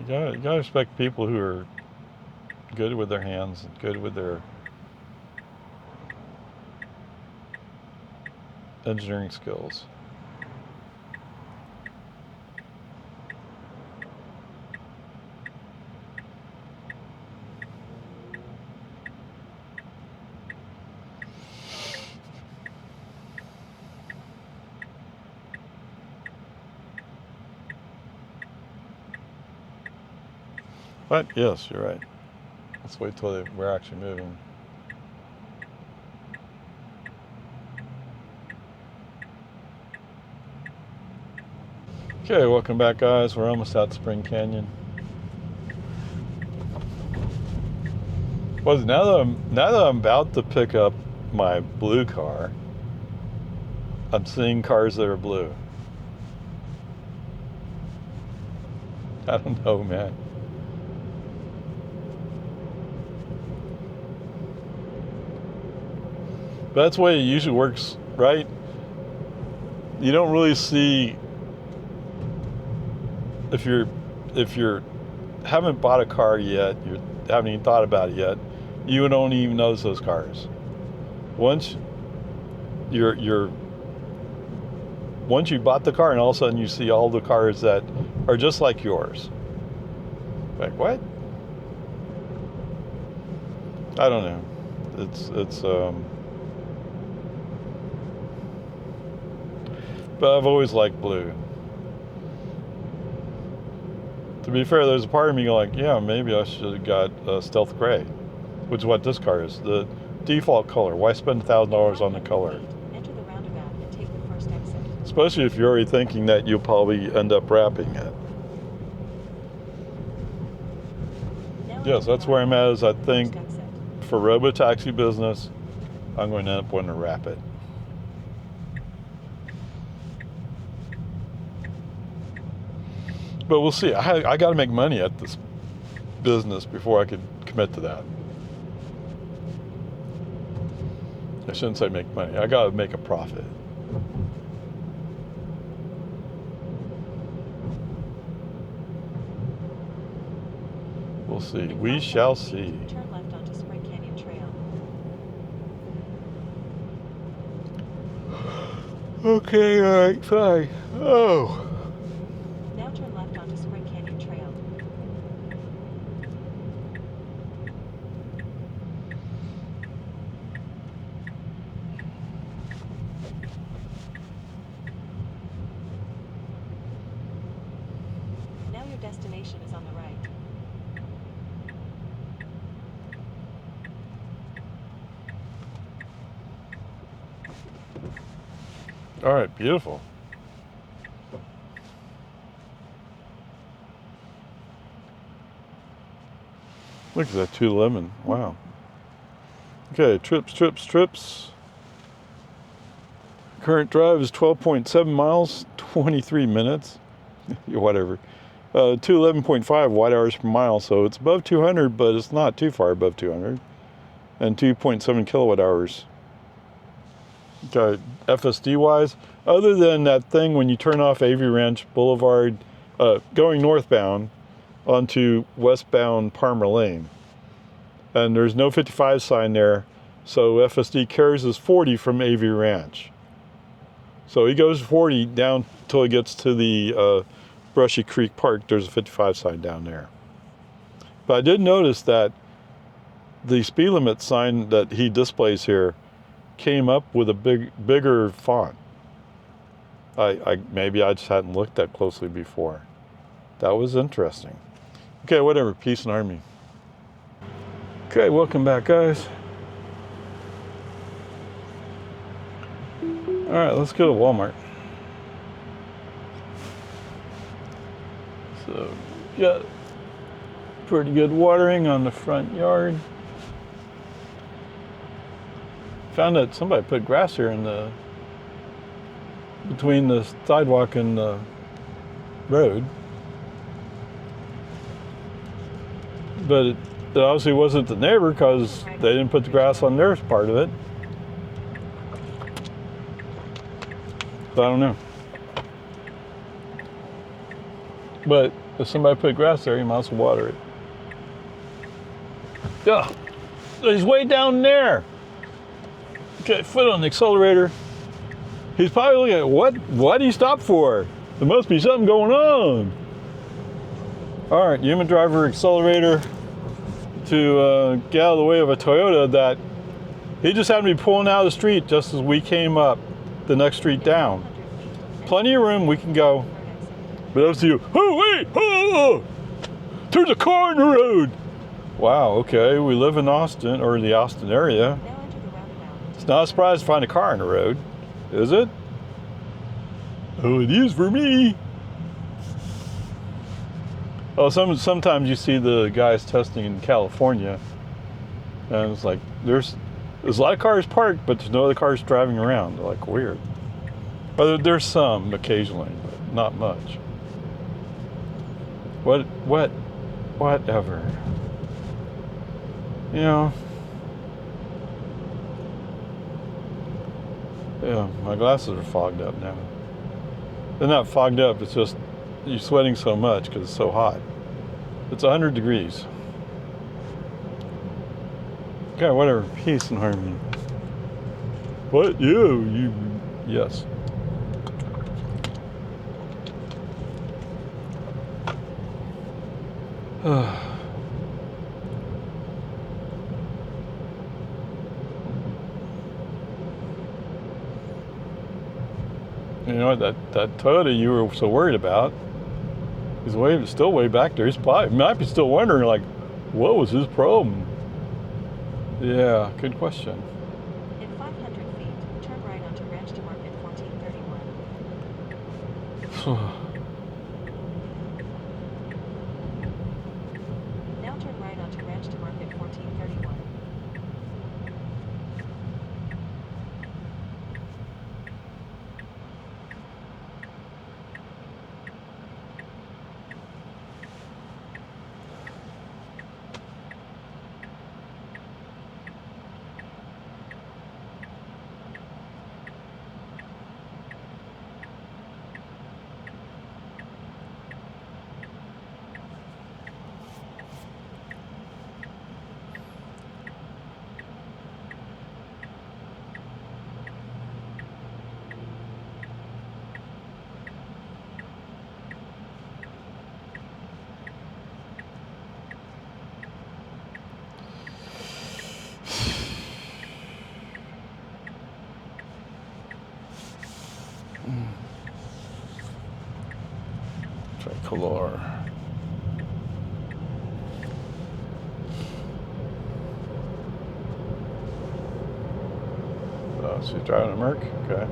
You gotta respect people who are good with their hands and good with their engineering skills. But yes, you're right. Let's wait till we're actually moving. Okay, welcome back, guys. We're almost at Spring Canyon. Well, now that I'm about to pick up my blue car, I'm seeing cars that are blue. I don't know, man. But that's the way it usually works, right? You don't really see if you're haven't bought a car yet, you haven't even thought about it yet, you don't even notice those cars. Once once you bought the car and all of a sudden you see all the cars that are just like yours. Like what? I don't know. It's but I've always liked blue. To be fair, there's a part of me going like, yeah, maybe I should have got stealth gray, which is what this car is. The default color. Why spend $1,000 on the color? Enter the roundabout and take the first exit. Especially if you're already thinking that you'll probably end up wrapping it. Yes, that's where I'm at. Is I think for robo-taxi business, I'm going to end up wanting to wrap it. But we'll see. I got to make money at this business before I could commit to that. I shouldn't say make money. I got to make a profit. We'll see. We shall see. Turn left onto Spring Canyon Trail. Okay, all right, fine. Oh. Now turn left onto Spring Canyon Trail. Now your destination is on the right. All right, beautiful. Look at that 211. Wow. Okay, trips. Current drive is 12.7 miles, 23 minutes. Whatever. 211.5 watt hours per mile, so it's above 200, but it's not too far above 200. And 2.7 kilowatt hours. Okay, FSD wise, other than that thing when you turn off Avery Ranch Boulevard, going northbound onto westbound Parmer Lane. And there's no 55 sign there, so FSD carries his 40 from Avery Ranch. So he goes 40 down till he gets to the Brushy Creek Park. There's a 55 sign down there. But I did notice that the speed limit sign that he displays here came up with a bigger font. Maybe I just hadn't looked that closely before. That was interesting. Okay, whatever. Peace and harmony. Okay, welcome back, guys. All right, let's go to Walmart. So, got pretty good watering on the front yard. Found that somebody put grass here in the between the sidewalk and the road, but it obviously wasn't the neighbor because they didn't put the grass on their part of it. So I don't know. But if somebody put grass there, you might as well water it. Yeah, he's way down there. Okay, foot on the accelerator. He's probably looking at what did he stop for? There must be something going on. All right, human driver accelerator to get out of the way of a Toyota that he just happened to be pulling out of the street just as we came up the next street down. Plenty of room, we can go. But up to you. Oh, wait! Oh! There's a car in the road! Wow, okay, we live in Austin, or the Austin area. Now enter the roundabout. It's not a surprise to find a car in the road, is it? Oh, it is for me. Oh, sometimes you see the guys testing in California, and it's like there's a lot of cars parked, but there's no other cars driving around. They're like weird. But there's some occasionally, but not much. Whatever. You know. Yeah, my glasses are fogged up now. They're not fogged up, it's just you're sweating so much because it's so hot. It's 100 degrees. Okay, whatever. Peace and harmony. What? You. Yes. You know what, that Toyota you were so worried about is still way back there. He's probably might be still wondering like, what was his problem? Yeah, good question. In 500 feet, turn right onto Ranch to Market 1431. Now turn right onto Ranch to Market 1431. Tricolor. Oh, she's driving a Merc? Okay.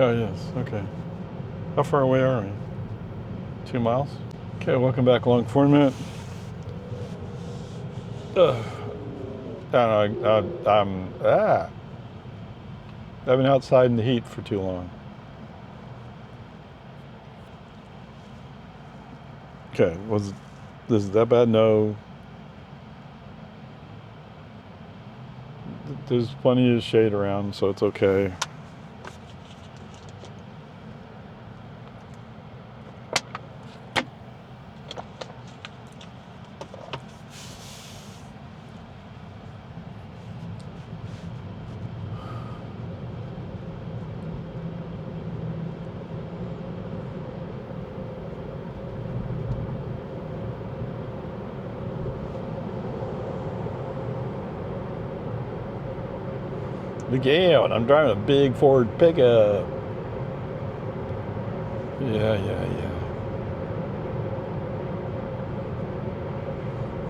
Oh, yes. Okay. How far away are we? 2 miles? Okay, welcome back along format. I don't know. I've been outside in the heat for too long. Okay, was this that bad? No. There's plenty of shade around, so it's okay. Look out, I'm driving a big Ford pickup. Yeah.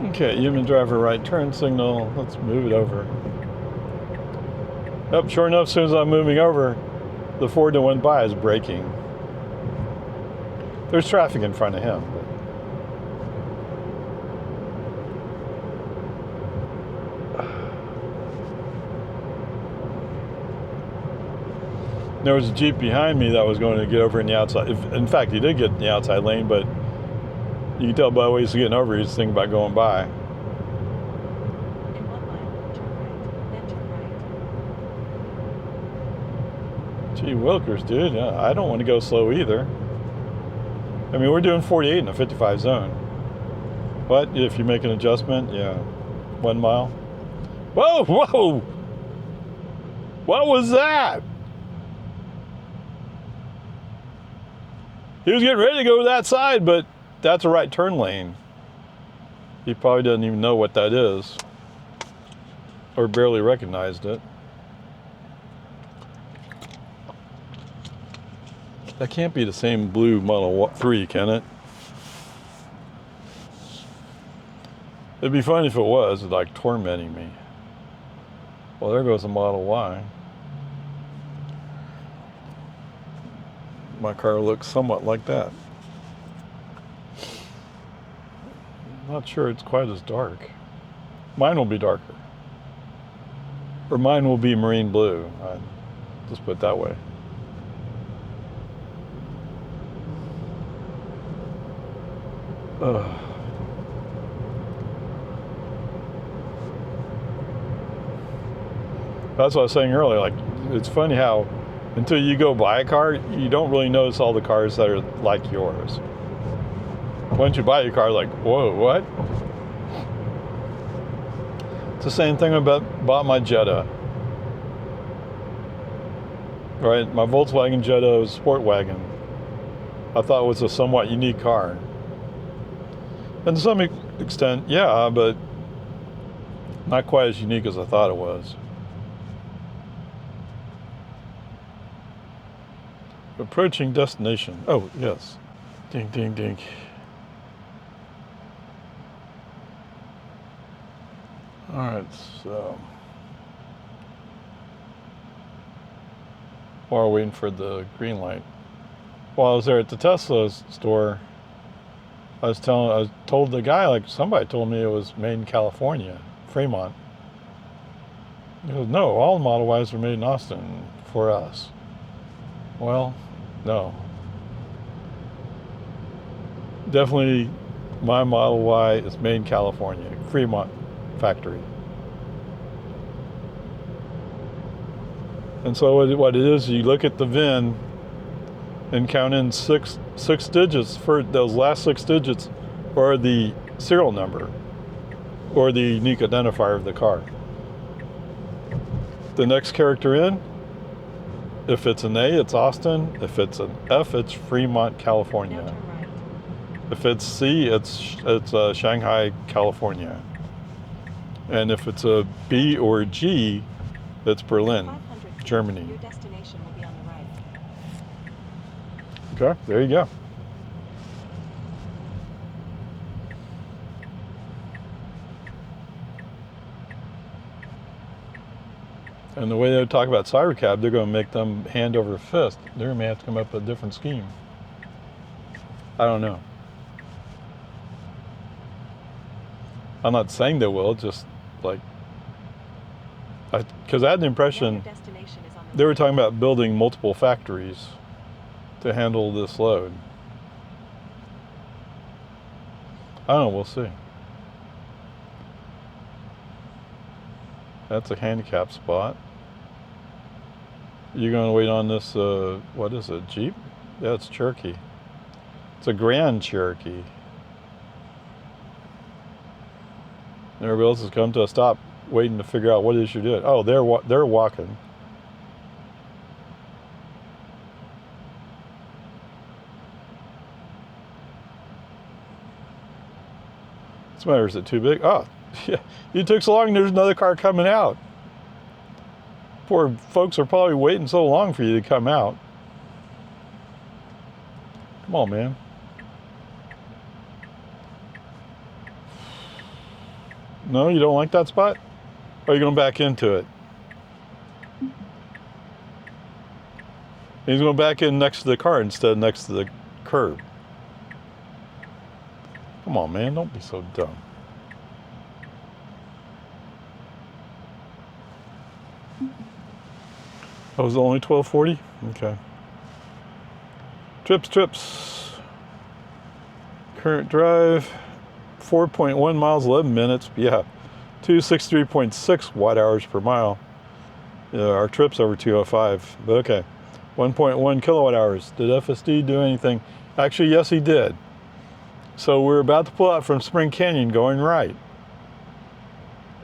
Okay, human driver right turn signal. Let's move it over. Yep, sure enough, as soon as I'm moving over, the Ford that went by is braking. There's traffic in front of him. There was a Jeep behind me that was going to get over in the outside. In fact, he did get in the outside lane, but you can tell by the way he's getting over, he's thinking about going by. In 1 mile, turn right, then turn right. Gee wilkers, dude, I don't want to go slow either. I mean, we're doing 48 in a 55 zone. But if you make an adjustment, yeah, 1 mile. Whoa! What was that? He was getting ready to go to that side, but that's a right turn lane. He probably doesn't even know what that is, or barely recognized it. That can't be the same blue Model 3, can it? It'd be funny if it was, it's like tormenting me. Well, there goes the Model Y. My car looks somewhat like that. Not sure it's quite as dark. Mine will be darker. Or mine will be marine blue. Just put it that way. That's what I was saying earlier. Like, it's funny how until you go buy a car, you don't really notice all the cars that are like yours. Once you buy your car, like, whoa, what? It's the same thing about bought my Jetta. Right, my Volkswagen Jetta was a sport wagon. I thought it was a somewhat unique car. And to some extent, yeah, but not quite as unique as I thought it was. Approaching destination. Oh, yes. Ding, ding, ding. All right, so while we're waiting for the green light, while I was there at the Tesla store, I was told the guy, like, somebody told me it was made in California, Fremont. He goes, no, all Model Ys are made in Austin for us. Well, no. Definitely my Model Y is made in California, Fremont factory. And so what it is, you look at the VIN and count in six digits. For those last 6 digits are the serial number or the unique identifier of the car. The next character in, if it's an A, it's Austin. If it's an F, it's Fremont, Now California. turn right. If it's C, it's Shanghai, California. And if it's a B or a G, it's Berlin, 500 feet, Germany. your destination will be on the right. Okay, there you go. And the way they talk about cybercab, they're going to make them hand over fist. They're going to have to come up with a different scheme. I don't know. I'm not saying they will, just like, because I had the impression Your destination is on the they were talking about building multiple factories to handle this load. I don't know, we'll see. That's a handicap spot. You're going to wait on this, what is it, Jeep? Yeah, it's Cherokee. It's a Grand Cherokee. Everybody else has come to a stop waiting to figure out what it is you're doing. Oh, they're walking. What's the matter? Is it too big? Oh, yeah. You took so long, there's another car coming out. Poor folks are probably waiting so long for you to come out. Come on, man. No, you don't like that spot? Or are you going back into it? He's going back in next to the car instead of next to the curb. Come on, man. Don't be so dumb. Oh, was it only 1240? Okay. Trips. Current drive, 4.1 miles, 11 minutes. Yeah, 263.6 watt hours per mile. Yeah, our trip's over 205, but okay. 1.1 kilowatt hours. Did FSD do anything? Actually, yes, he did. So we're about to pull out from Spring Canyon going right.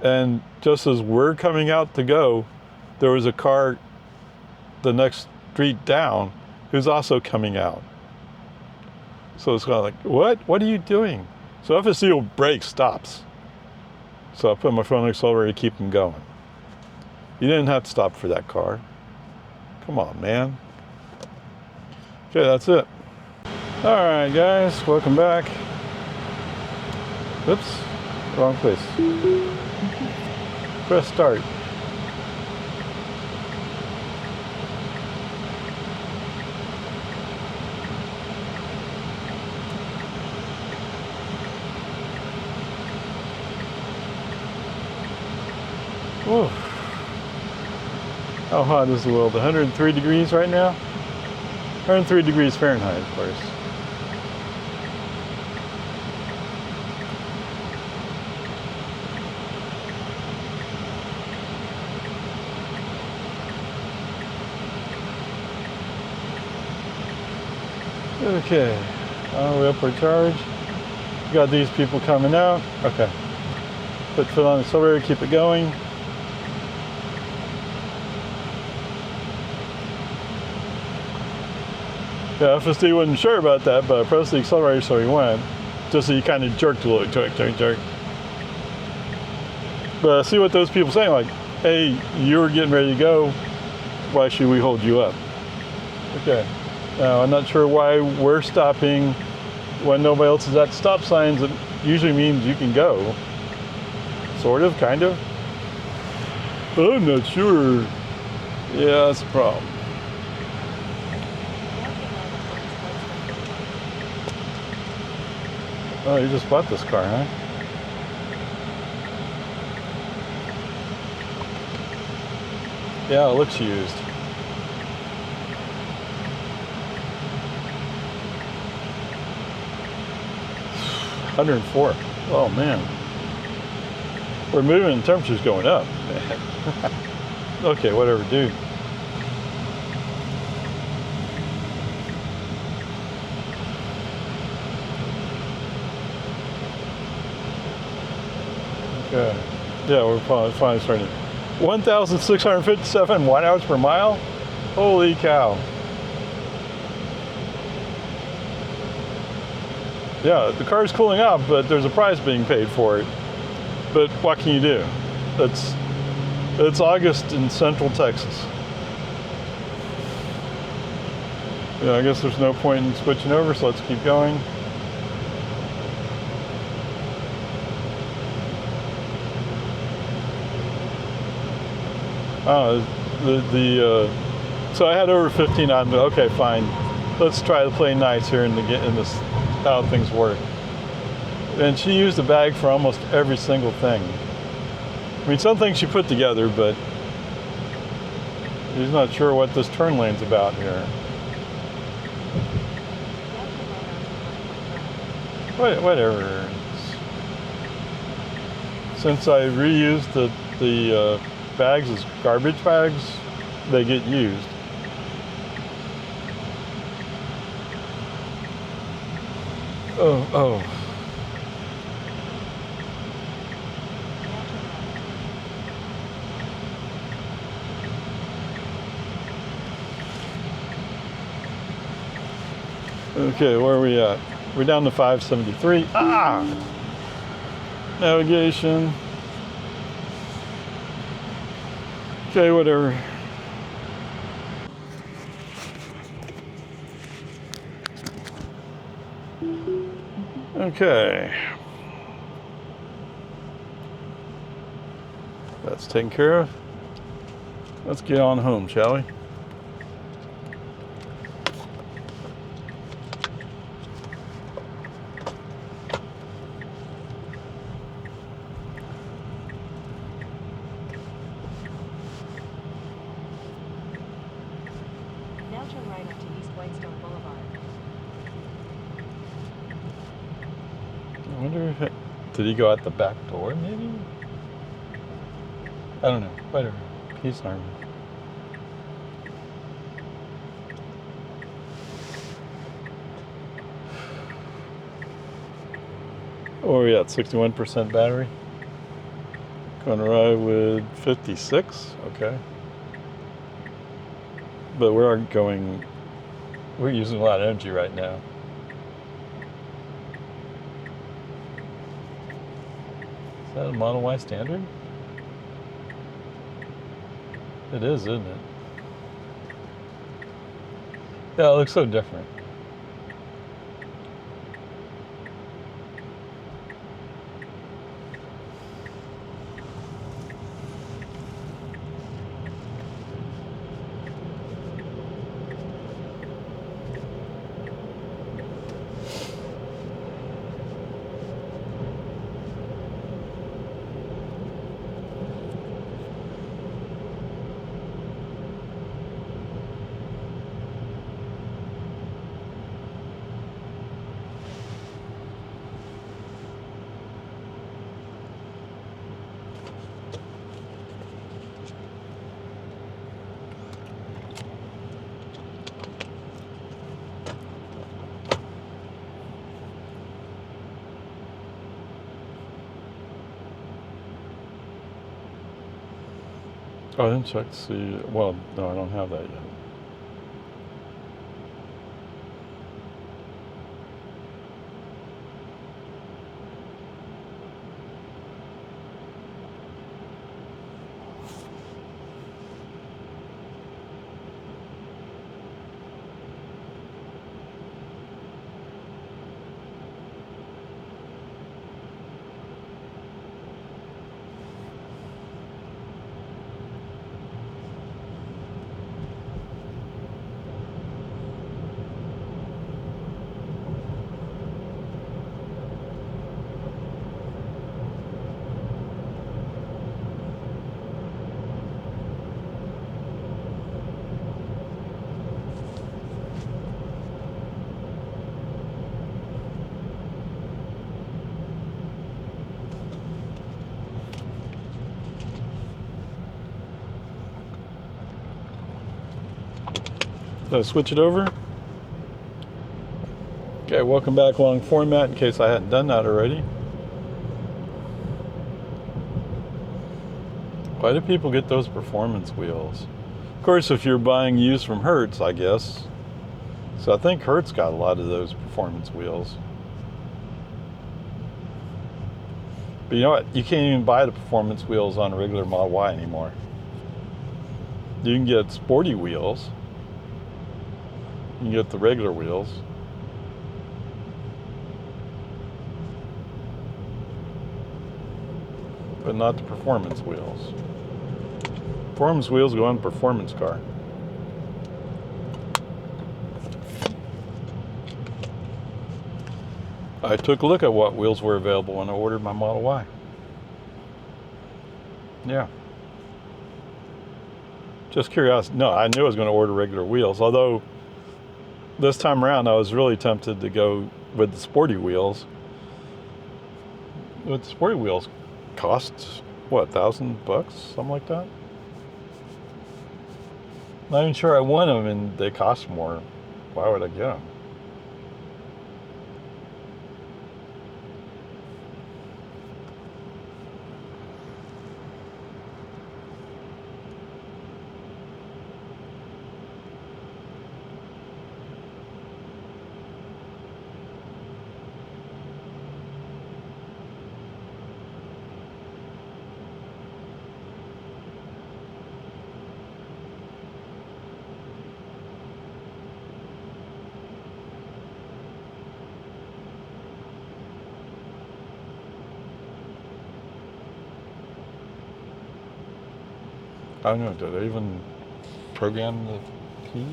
And just as we're coming out to go, there was a car the next street down who's also coming out. So it's kind of like, what are you doing? So FSD will brake, stops. So I put my foot on the accelerator to keep him going. You didn't have to stop for that car. Come on, man. Okay, that's it. All right, guys, welcome back. Oops, wrong place. Press start. Whoa. How hot is the world? 103 degrees right now? 103 degrees Fahrenheit, of course. Okay, we up our charge. We got these people coming out. Okay. Put foot on the accelerator, keep it going. Yeah, FSD wasn't sure about that, but I pressed the accelerator so he went. Just so he kind of jerked a little, jerk. But see what those people saying, like, hey, you're getting ready to go, why should we hold you up? Okay. Now, I'm not sure why we're stopping when nobody else is at stop signs. It usually means you can go. Sort of, kind of. But I'm not sure. Yeah, that's a problem. Oh, you just bought this car, huh? Yeah, it looks used. $104. Oh man. We're moving and the temperature's going up. Okay, whatever, dude. Okay. Yeah, we're finally starting. 1,657 watt hours per mile? Holy cow. Yeah, the car's cooling off, but there's a price being paid for it. But what can you do? It's August in Central Texas. Yeah, I guess there's no point in switching over, so let's keep going. So I had over 15 on. Okay, fine. Let's try to play nice here in this how things work. And she used a bag for almost every single thing. I mean, some things she put together, but she's not sure what this turn lane's about here. Whatever. Since I reused the bags as garbage bags, they get used. Oh. Okay, where are we at? We're down to 573. Navigation. Okay, whatever. Okay. That's taken care of. Let's get on home, shall we? Now turn right onto East Whitestone Boulevard. I wonder if did he go out the back door, maybe? I don't know. Whatever. He's nervous. Oh, yeah, 61% battery. Going to ride with 56. Okay. But we're using a lot of energy right now. Is that a Model Y standard? It is, isn't it? Yeah, it looks so different. Oh, I didn't check to see. Well, no, I don't have that yet. So switch it over. Okay, welcome back long format in case I hadn't done that already. Why do people get those performance wheels? Of course, if you're buying used from Hertz, I guess. So I think Hertz got a lot of those performance wheels. But you know what? You can't even buy the performance wheels on a regular Model Y anymore. You can get sporty wheels. You can get the regular wheels. But not the performance wheels. Performance wheels go on performance car. I took a look at what wheels were available when I ordered my Model Y. Yeah. Just curious. No, I knew I was going to order regular wheels, although this time around I was really tempted to go with the sporty wheels. With the sporty wheels cost, what, $1,000? Something like that? Not even sure I want them, and they cost more. Why would I get them? I don't know, did I even program the keys?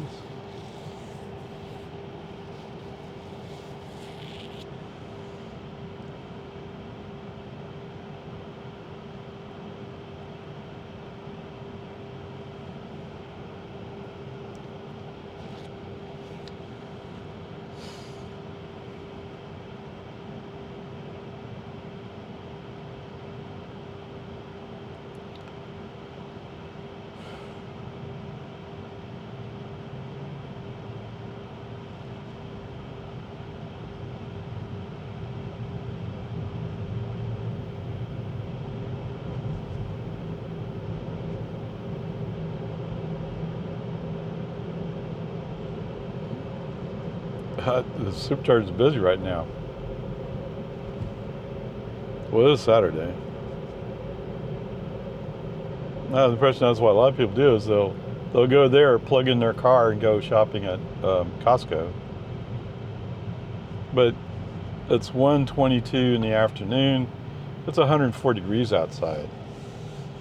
The supercharger's busy right now. Well, it is Saturday. Now, the impression that's what a lot of people do is they'll go there, plug in their car, and go shopping at Costco. But it's 1:22 in the afternoon. It's 104 degrees outside.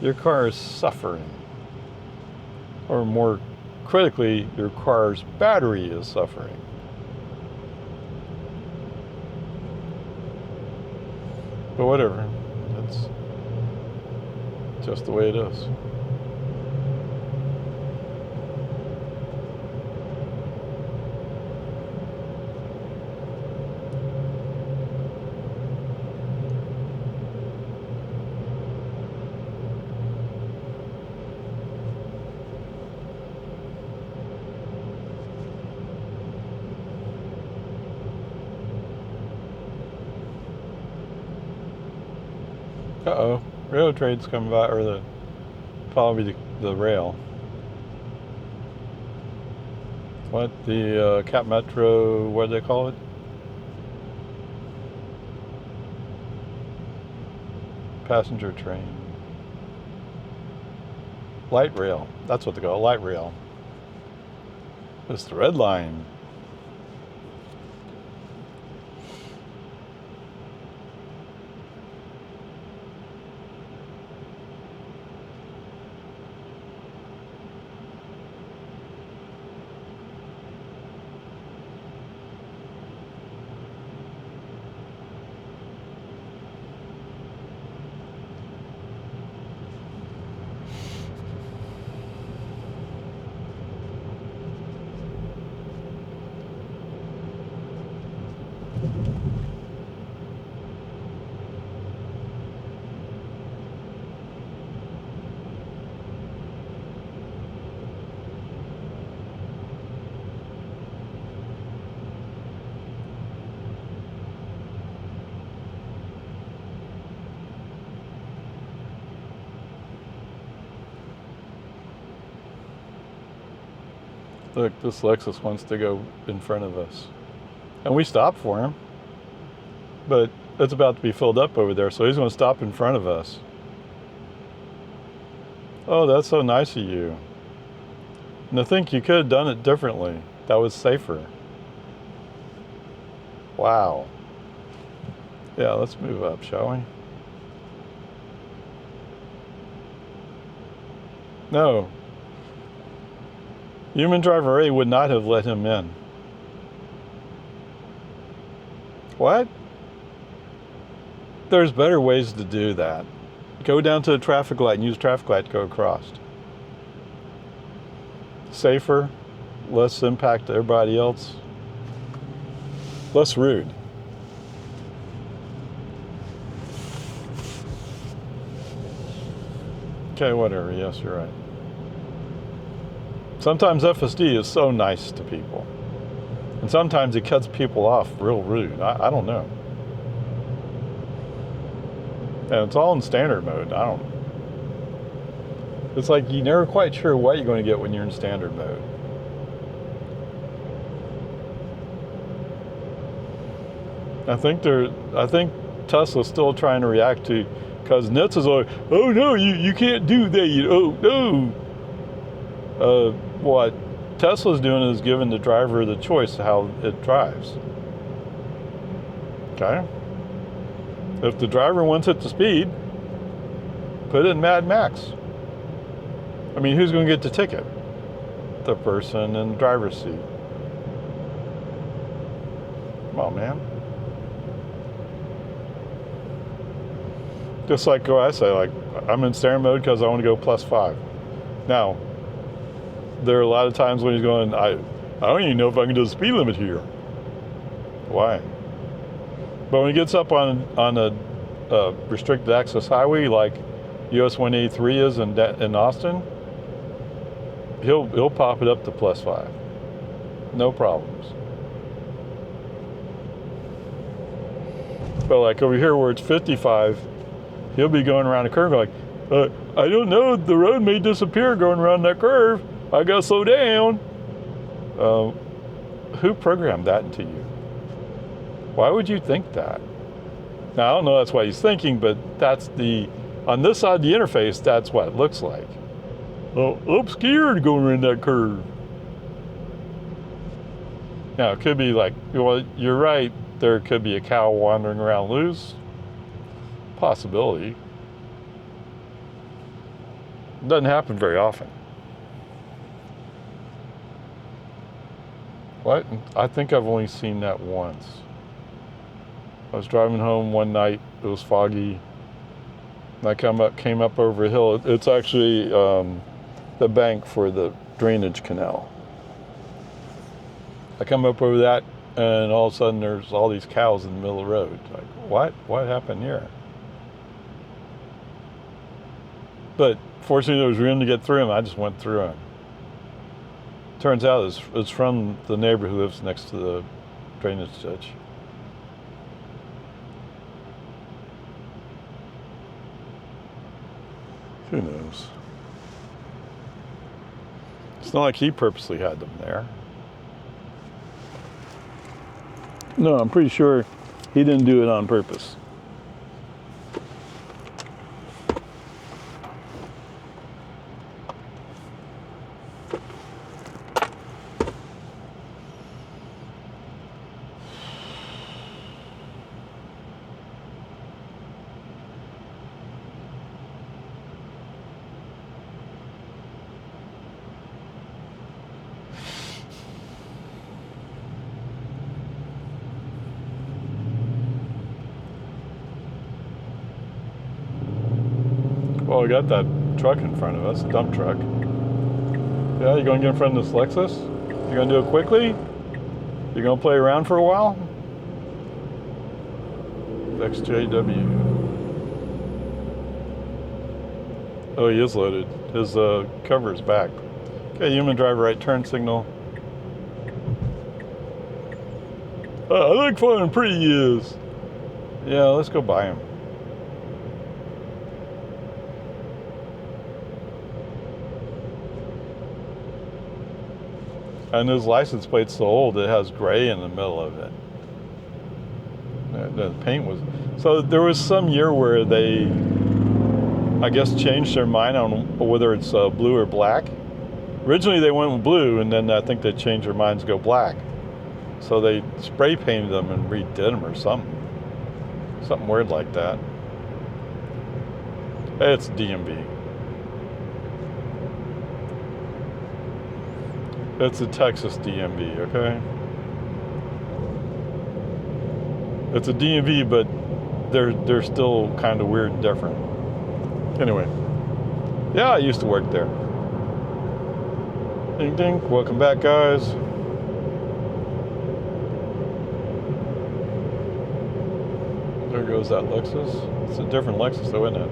Your car is suffering. Or more critically, your car's battery is suffering. But whatever. It's just the way it is. Uh-oh. Rail trade's coming by, or probably the rail. What, the Cap Metro, what do they call it? Passenger train. Light rail. That's what they call it, light rail. It's the red line. Look, this Lexus wants to go in front of us. And we stopped for him. But it's about to be filled up over there, so he's going to stop in front of us. Oh, that's so nice of you. And I think you could have done it differently. That was safer. Wow. Yeah, let's move up, shall we? No. Human driver A would not have let him in. What? There's better ways to do that. Go down to the traffic light and use traffic light to go across. Safer, less impact to everybody else, less rude. Okay, whatever. Yes, you're right. Sometimes FSD is so nice to people. And sometimes it cuts people off real rude. I don't know. And it's all in standard mode. It's like you're never quite sure what you're going to get when you're in standard mode. I think Tesla's still trying to react to, because Nitz is like, oh no, you can't do that. Oh no. What Tesla's doing is giving the driver the choice of how it drives. Okay? If the driver wants it to speed, put it in Mad Max. I mean, who's going to get the ticket? The person in the driver's seat. Come on, man. Just like what I say, like, I'm in standard mode because I want to go +5. Now, there are a lot of times when he's going, I don't even know if I can do the speed limit here. Why? But when he gets up on a restricted access highway like US 183 is in Austin, he'll pop it up to +5. No problems. But like over here where it's 55, he'll be going around a curve like, I don't know, the road may disappear going around that curve. I gotta slow down. Who programmed that into you? Why would you think that? Now, I don't know that's what he's thinking, but on this side of the interface, that's what it looks like. Oh, I'm scared going around that curve. Now, it could be like, well, you're right, there could be a cow wandering around loose. Possibility. It doesn't happen very often. What? I think I've only seen that once. I was driving home one night, it was foggy, and I came up over a hill. It's actually the bank for the drainage canal. I come up over that, and all of a sudden there's all these cows in the middle of the road. Like, what? What happened here? But fortunately there was room to get through them. I just went through them. Turns out it's from the neighbor who lives next to the drainage ditch. Who knows? It's not like he purposely had them there. No, I'm pretty sure he didn't do it on purpose. Well, we got that truck in front of us, dump truck. Yeah, you gonna get in front of this Lexus? You gonna do it quickly? You gonna play around for a while? XJW. Oh, he is loaded. His cover is back. Okay, human driver right turn signal. I like fun and pretty he is. Yeah, let's go buy him. And his license plate's so old, it has gray in the middle of it. The paint was... So there was some year where they, I guess, changed their mind on whether it's blue or black. Originally they went with blue, and then I think they changed their minds to go black. So they spray painted them and redid them or something. Something weird like that. It's DMV. It's a Texas DMV, okay? It's a DMV, but they're still kind of weird and different. Anyway, yeah, I used to work there. Ding ding, welcome back, guys. There goes that Lexus. It's a different Lexus though, isn't it?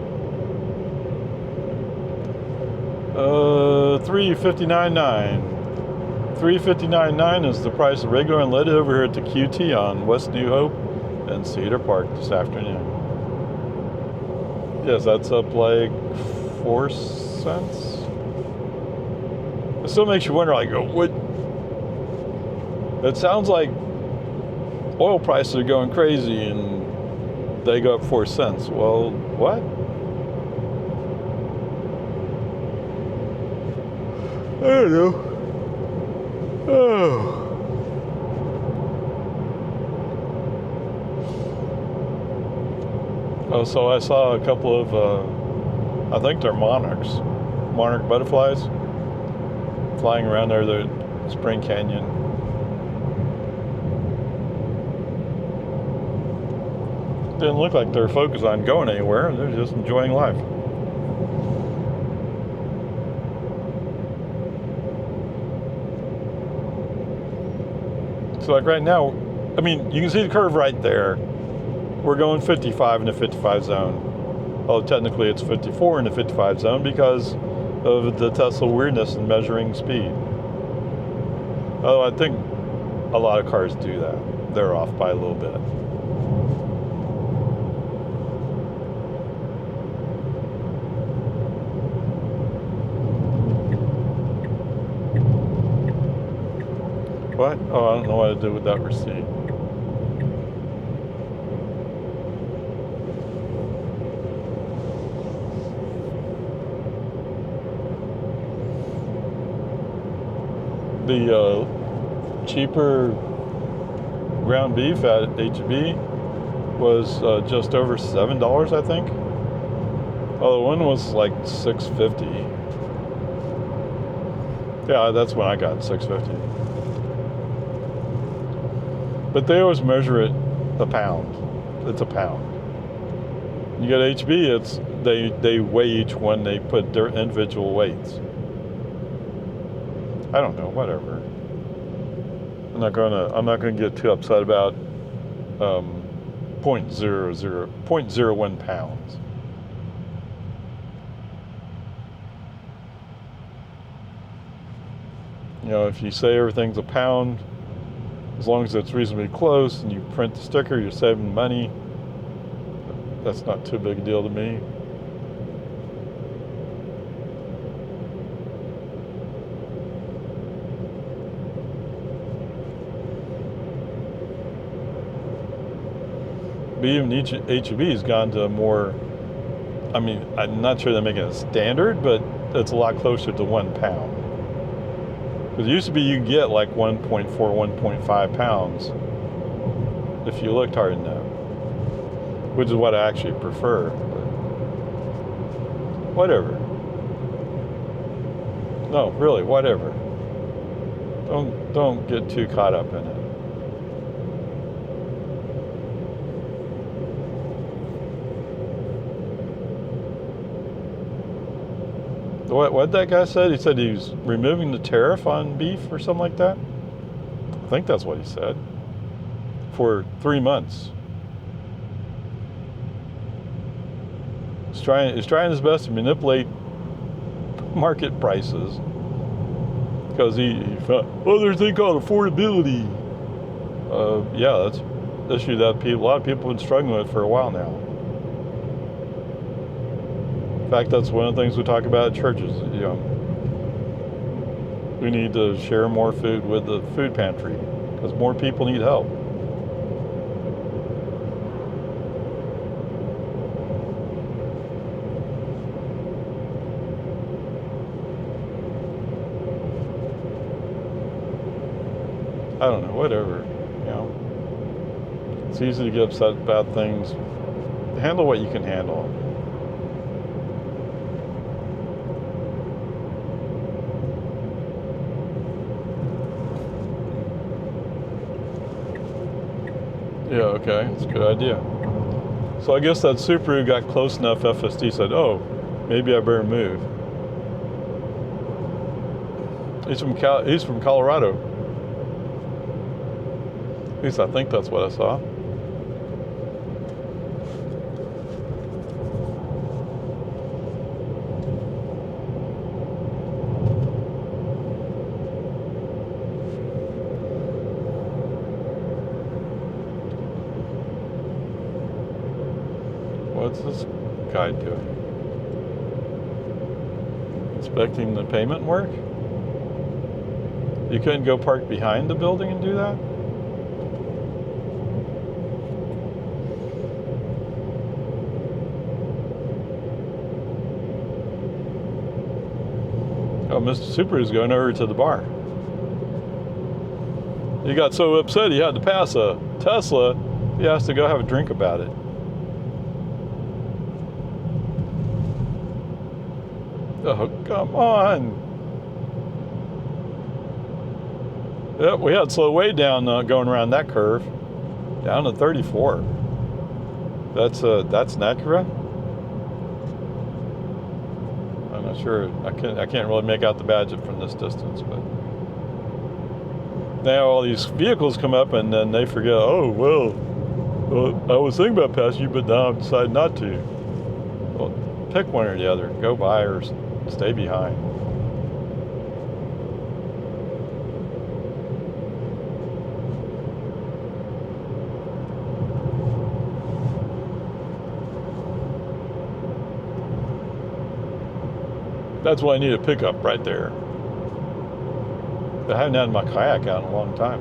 $359.9. $359.9 is the price of regular unleaded over here at the QT on West New Hope and Cedar Park this afternoon. Yes, that's up like 4 cents. It still makes you wonder, like, what? It sounds like oil prices are going crazy and they go up 4 cents. Well, what? I don't know. Oh, so I saw a couple of, I think they're monarch butterflies, flying around there, the Spring Canyon. Didn't look like they're focused on going anywhere. They're just enjoying life. So like right now, I mean, you can see the curve right there. We're going 55 in the 55 zone. Although technically it's 54 in the 55 zone because of the Tesla weirdness in measuring speed. Although I think a lot of cars do that. They're off by a little bit. What? Oh, I don't know what to do with that receipt. The cheaper ground beef at HEB was just over $7, I think. Oh, the one was like $6.50. Yeah, that's when I got $6.50. But they always measure it a pound. It's a pound. You get HEB, it's they weigh each one. They put their individual weights. I don't know, whatever. I'm not gonna get too upset about 0.01 pounds. You know, if you say everything's a pound, as long as it's reasonably close and you print the sticker, you're saving money. That's not too big a deal to me. But even HEB has gone to a more, I mean, I'm not sure they're making it a standard, but it's a lot closer to 1 pound. Because it used to be you could get like 1.4, 1.5 pounds if you looked hard enough, which is what I actually prefer. But whatever. No, really, whatever. Don't get too caught up in it. What that guy said? He said he was removing the tariff on beef or something like that. I think that's what he said. For 3 months. He's trying his best to manipulate market prices because he found, there's a thing called affordability. Yeah, that's an issue that a lot of people have been struggling with for a while now. In fact, that's one of the things we talk about at churches. You know, we need to share more food with the food pantry because more people need help. I don't know, whatever. You know, it's easy to get upset about things. Handle what you can handle. Yeah, okay, that's a good idea. So I guess that Subaru got close enough. FSD said, "Oh, maybe I better move." He's from Colorado. At least I think that's what I saw. What's this guy doing? Inspecting the pavement work? You couldn't go park behind the building and do that? Oh, Mr. Subaru's going over to the bar. He got so upset he had to pass a Tesla, he has to go have a drink about it. Oh, come on. Yep, we had slow way down going around that curve. Down to 34. That's an Acura? I'm not sure. I can't really make out the badge from this distance, but now all these vehicles come up and then they forget, oh, well I was thinking about passing you, but now I've decided not to. Well, pick one or the other. Go by or stay behind. That's why I need a pickup right there. I haven't had my kayak out in a long time.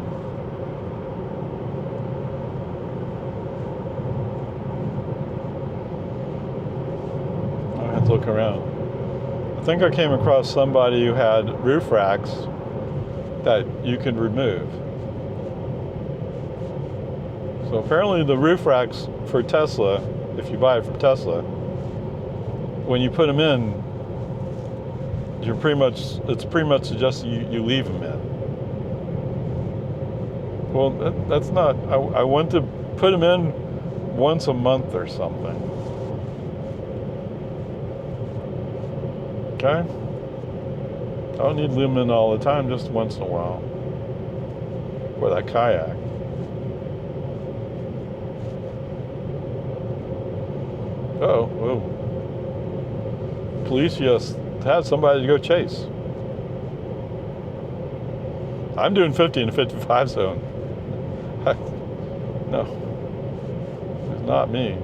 I have to look around. I think I came across somebody who had roof racks that you can remove. So apparently the roof racks for Tesla, if you buy it from Tesla, when you put them in, it's pretty much suggesting you leave them in. Well, that's not, I want to put them in once a month or something. Okay? I don't need to leave them in all the time, just once in a while. For that kayak. Oh, whoa. Police just had somebody to go chase. I'm doing 50 in the 55 zone. No, it's not me.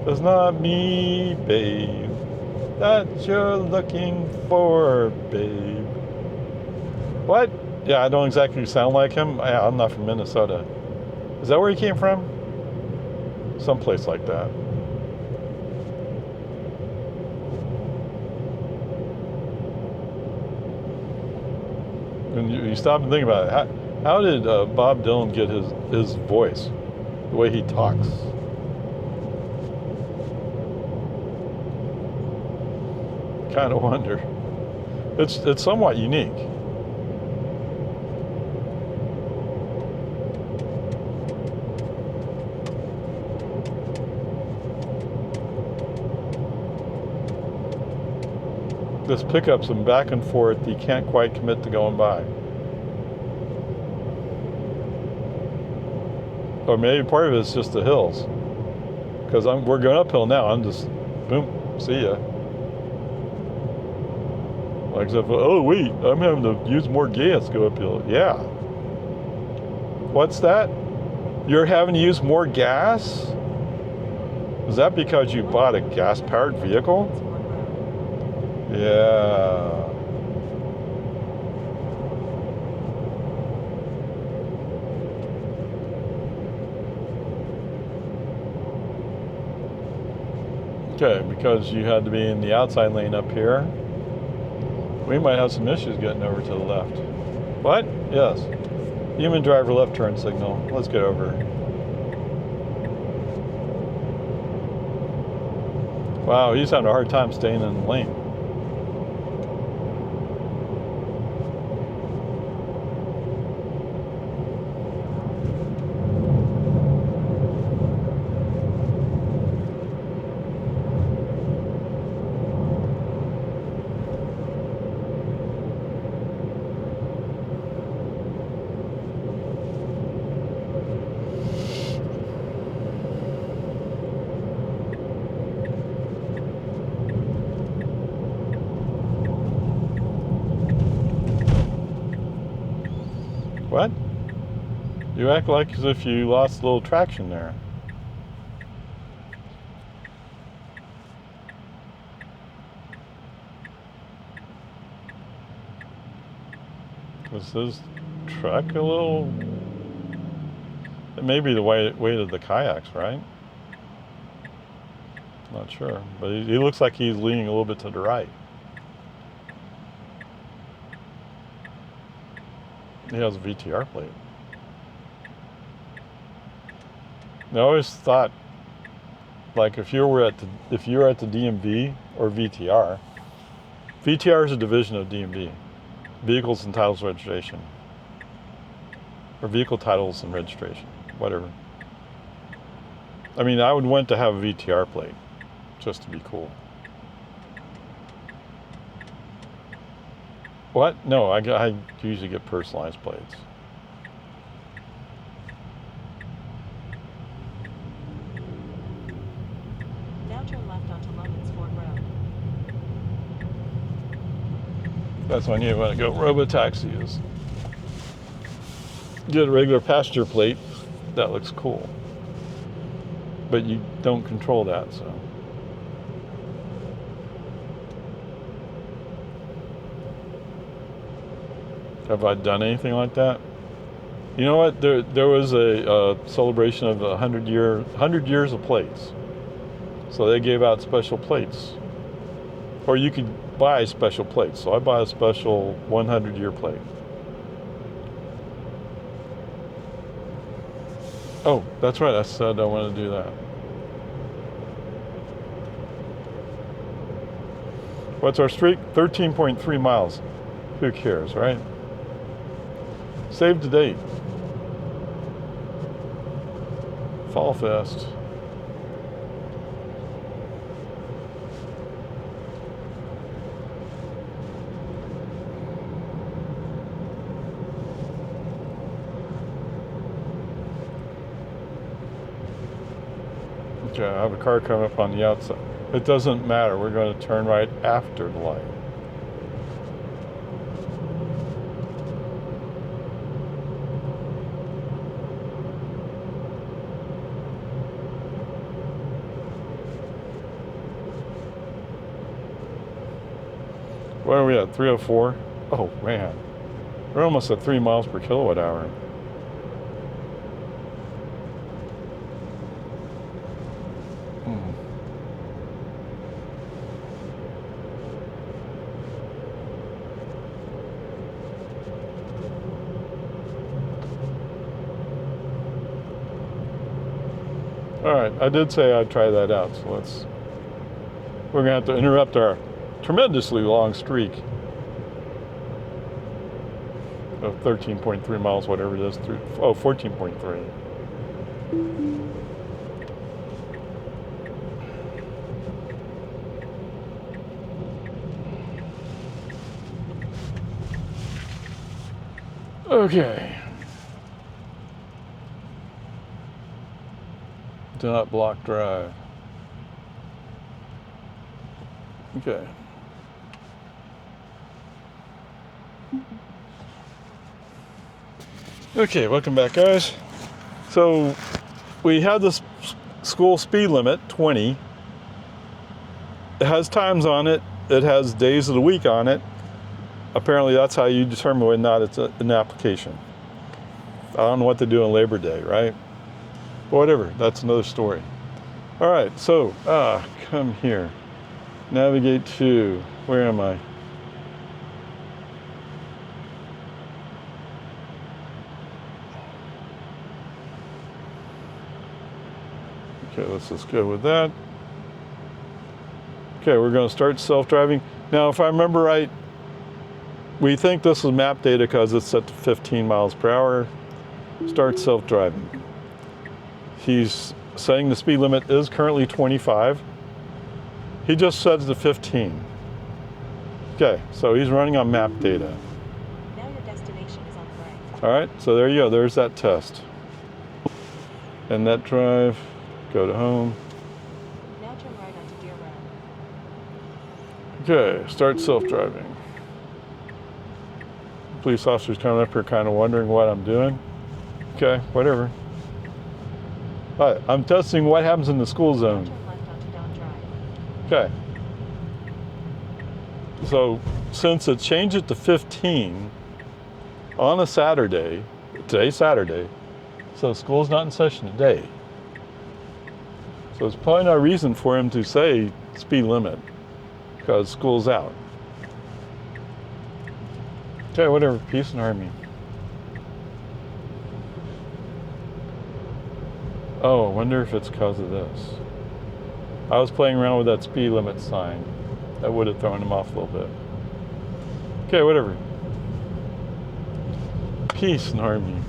It's not me, babe, that you're looking for, babe. What? Yeah, I don't exactly sound like him. I'm not from Minnesota. Is that where he came from? Someplace like that. And you stop and think about it. How did Bob Dylan get his voice, the way he talks? Kind of wonder. It's somewhat unique. This pickup's some back and forth. You can't quite commit to going by. Or maybe part of it's just the hills. Because we're going uphill now. I'm just, boom, see ya. Like, oh wait, I'm having to use more gas to go uphill. Yeah. What's that? You're having to use more gas? Is that because you bought a gas-powered vehicle? Yeah. Okay, because you had to be in the outside lane up here. We might have some issues getting over to the left. What? Yes. Human driver left turn signal. Let's get over. Wow, he's having a hard time staying in the lane. What? You act like as if you lost a little traction there. Was this truck a little... It may be the weight of the kayaks, right? Not sure, but he looks like he's leaning a little bit to the right. He has a VTR plate. I always thought, like, if you were at the DMV or VTR, VTR is a division of DMV, Vehicles and Titles Registration, or Vehicle Titles and Registration, whatever. I mean, I would want to have a VTR plate, just to be cool. What? No, I usually get personalized plates. Now turn left onto Logan's Ford Road. That's when you want to go robo-taxi is. Get a regular passenger plate. That looks cool. But you don't control that, so. Have I done anything like that? You know what? There was a celebration of 100 years of plates. So they gave out special plates. Or you could buy special plates. So I bought a special 100-year plate. Oh, that's right. I said I want to do that. What's our streak? 13.3 miles. Who cares, right? Save the date. Fall Fest. Okay, I have a car coming up on the outside. It doesn't matter. We're going to turn right after the light. Where are we at? 304? Oh, man. We're almost at 3 miles per kilowatt hour. All right, I did say I'd try that out, so we're gonna have to interrupt our tremendously long streak of 13.3 miles, whatever it is, 14.3. Okay. Do not block drive. Okay. Okay, welcome back, guys. So we had this school speed limit, 20. It has times on it. It has days of the week on it. Apparently that's how you determine whether or not it's an application. I don't know what they do on Labor Day, right? But whatever, that's another story. All right, so come here. Navigate to, where am I? Okay, let's just go with that. Okay, we're going to start self-driving. Now, if I remember right, we think this is map data because it's set to 15 miles per hour. Start self-driving. He's saying the speed limit is currently 25. He just sets the 15. Okay, so he's running on map data. Now your destination is on the right. All right, so there you go. There's that test. And that drive, go to home. Now turn right onto Deer Road. Okay, start self-driving. police officers coming up here kind of wondering what I'm doing. Okay, whatever. All right, I'm testing what happens in the school zone. Turn left onto Don Drive. Okay. So since it changed it to 15 on a Saturday, today's Saturday, so school's not in session today. So there's probably no reason for him to say speed limit because school's out. Okay, whatever, peace and harmony. Oh, I wonder if it's because of this. I was playing around with that speed limit sign. That would have thrown him off a little bit. Okay, whatever. Peace and harmony.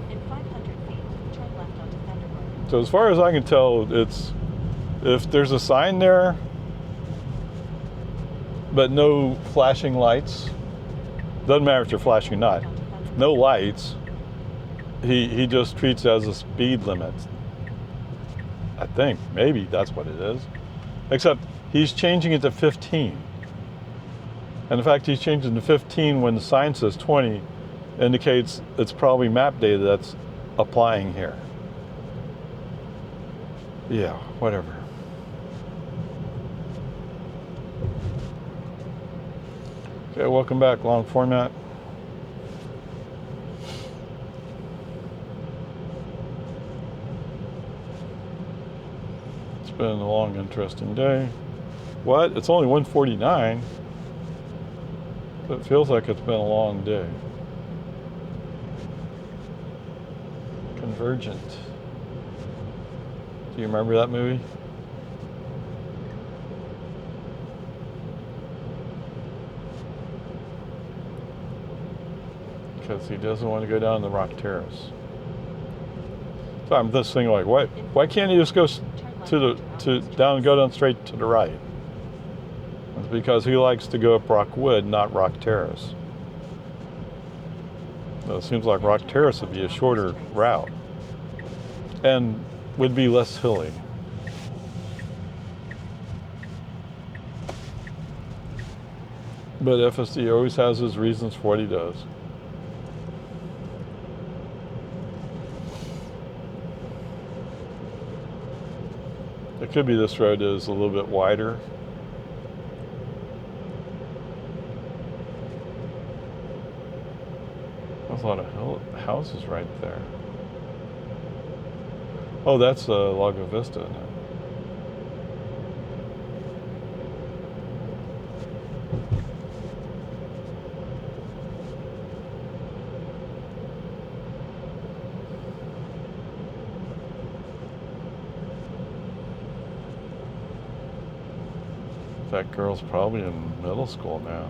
In 500 feet, turn left onto Thunderbird. So as far as I can tell, it's if there's a sign there, but no flashing lights. Doesn't matter if they're flashing or not. No lights. He just treats it as a speed limit. I think maybe that's what it is. Except he's changing it to 15. And the fact he's changing to 15 when the sign says 20 indicates it's probably map data that's applying here. Yeah, whatever. Okay, welcome back, long format. It's been a long, interesting day. What? It's only 1:49. It feels like it's been a long day. Convergent. Do you remember that movie? Because he doesn't want to go down the rock terrace. So I'm just thinking, like, why can't he just go go down straight to the right? It's because he likes to go up Rockwood, not Rock Terrace. So it seems like Rock Terrace would be a shorter route and would be less hilly. But FSD always has his reasons for what he does. It could be this road is a little bit wider. There's a lot of houses right there. Oh, that's Lago Vista, isn't it? That girl's probably in middle school now.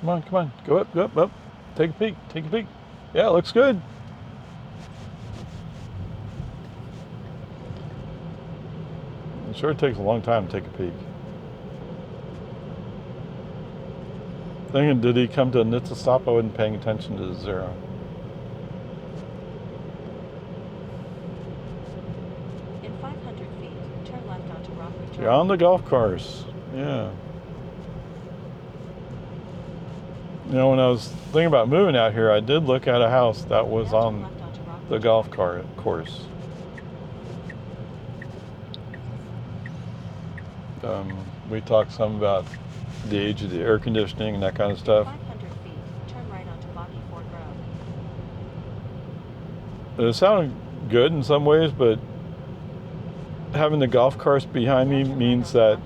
Come on, go up. Take a peek. Yeah, it looks good. It sure takes a long time to take a peek. Thinking, did he come to a NHTSA stop? I wasn't paying attention to the zero. In 500 feet, turn left onto Rockwood Drive. You're on the golf course. Yeah. You know, when I was thinking about moving out here, I did look at a house that was on the golf course. We talked some about the age of the air conditioning and that kind of stuff. 500 feet, turn right onto Boggy Ford Road. It sounded good in some ways, but having the golf course behind me means that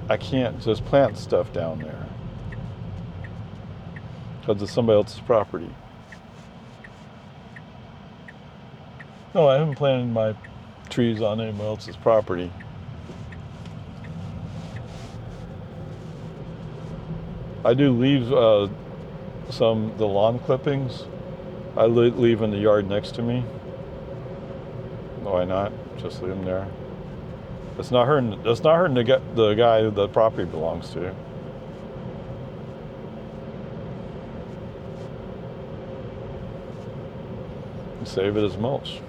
I can't just plant stuff down there because it's somebody else's property. No, I haven't planted my trees on anyone else's property. I do leave the lawn clippings. I leave in the yard next to me. Why not? Just leave them there. It's not hurting. It's not hurting the guy the property belongs to. Save it as mulch.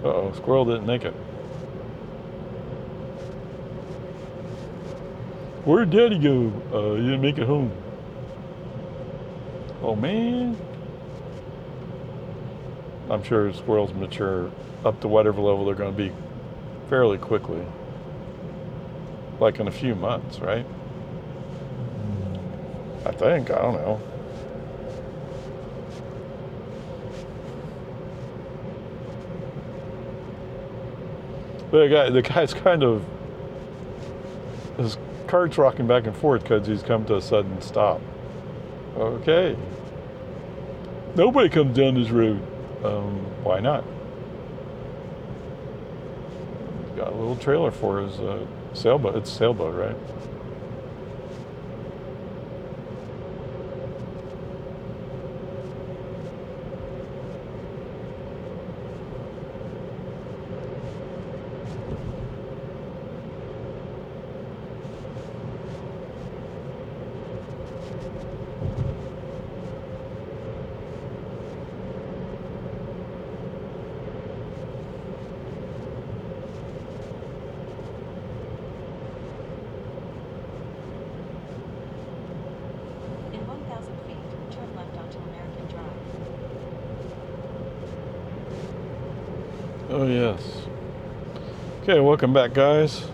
Uh-oh, squirrel didn't make it. Where'd Daddy go? He didn't make it home. Oh man. I'm sure squirrels mature up to whatever level they're going to be fairly quickly. Like in a few months, right? I think. I don't know. But the guy's kind of, his cart's rocking back and forth because he's come to a sudden stop. Okay. Nobody comes down this road. Why not? He's got a little trailer for his sailboat. It's a sailboat, right? In 1,000 feet, turn left onto American Drive. Oh yes. Okay, welcome back, guys.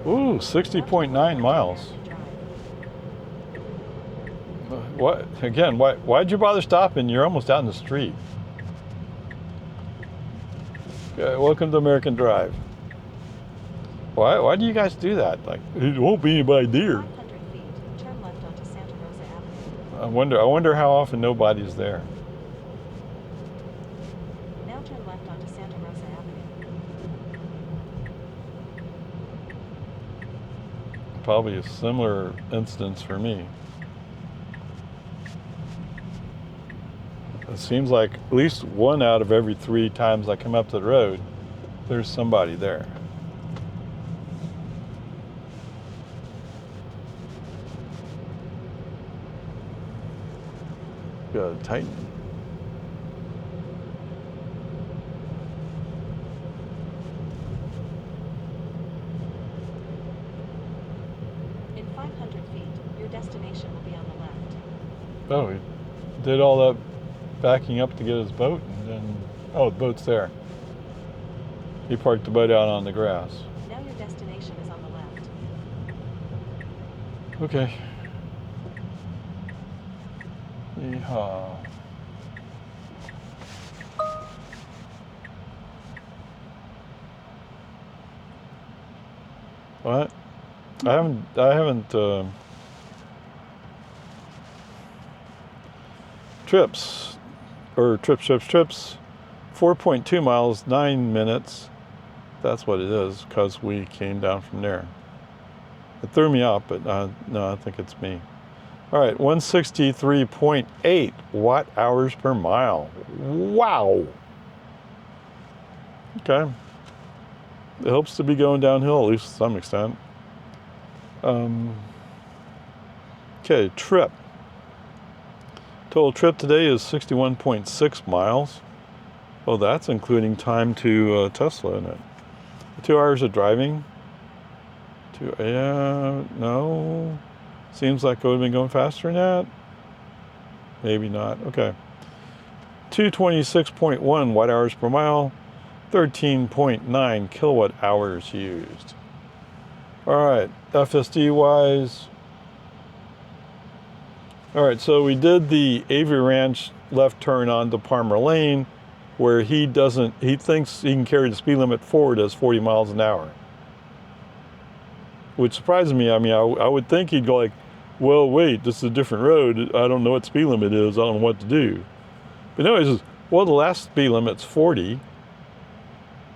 Ooh, 60.9 miles. What? Again, why'd you bother stopping? You're almost out in the street. Okay, welcome to American Drive. Why do you guys do that? Like, it won't be anybody there. 500 feet, turn left onto Santa Rosa Avenue. I wonder how often nobody's there. Now turn left onto Santa Rosa Avenue. Probably a similar instance for me. It seems like at least one out of every 3 times I come up to the road, there's somebody there. Gotta tighten. In 500 feet, your destination will be on the left. Oh, he did all that backing up to get his boat, and then, oh, the boat's there. He parked the boat out on the grass. Now your destination is on the left. Okay. Yeehaw. What? I haven't, trips, 4.2 miles, 9 minutes. That's what it is, because we came down from there. It threw me off, but no, I think it's me. All right, 163.8 watt hours per mile. Wow. Okay. It helps to be going downhill, at least to some extent. Okay, trip. Total trip today is 61.6 miles. Oh, that's including time to Tesla in it. 2 hours of driving. No. Seems like I would have been going faster than that. Maybe not. Okay. 226.1 watt hours per mile. 13.9 kilowatt hours used. All right, FSD wise. All right, so we did the Avery Ranch left turn onto Parmer Lane, where he thinks he can carry the speed limit forward as 40 miles an hour. Which surprises me. I mean, I would think he'd go like well, wait, this is a different road. I don't know what speed limit is. I don't know what to do. But no, he says, well, the last speed limit's 40,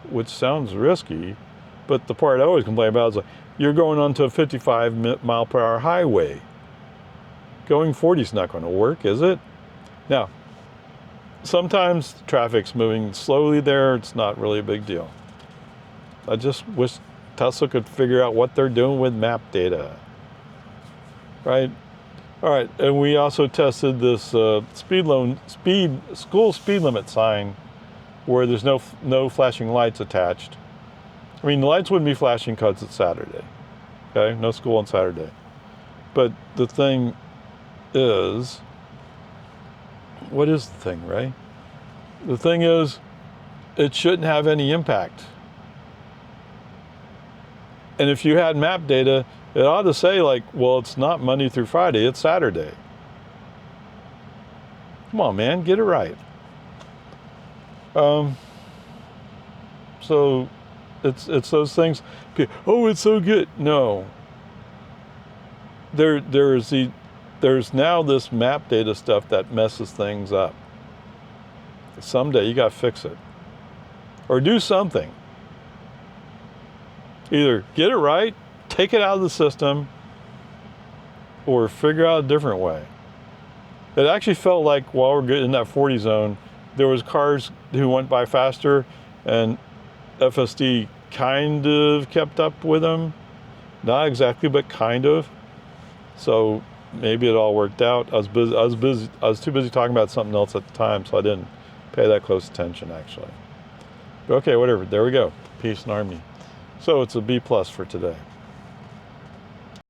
which sounds risky. But the part I always complain about is like, you're going onto a 55 mile per hour highway. Going 40 is not going to work, is it? Now, sometimes traffic's moving slowly there. It's not really a big deal. I just wish Tesla could figure out what they're doing with map data. Right? All right, and we also tested this school speed limit sign where there's no flashing lights attached. I mean, the lights wouldn't be flashing because it's Saturday. Okay, no school on Saturday. But the thing is, what is the thing, Ray? The thing is, it shouldn't have any impact. And if you had map data, it ought to say like, well, it's not Monday through Friday, it's Saturday. Come on, man, get it right. So it's those things. Oh, it's so good. No. There's now this map data stuff that messes things up. Someday you got to fix it, or do something. Either get it right, take it out of the system, or figure out a different way. It actually felt like while we're getting in that 40 zone, there was cars who went by faster, and FSD kind of kept up with them. Not exactly, but kind of. So maybe it all worked out. I was too busy talking about something else at the time, so I didn't pay that close attention actually. But okay, whatever. There we go. Peace and harmony. So it's a B+ for today.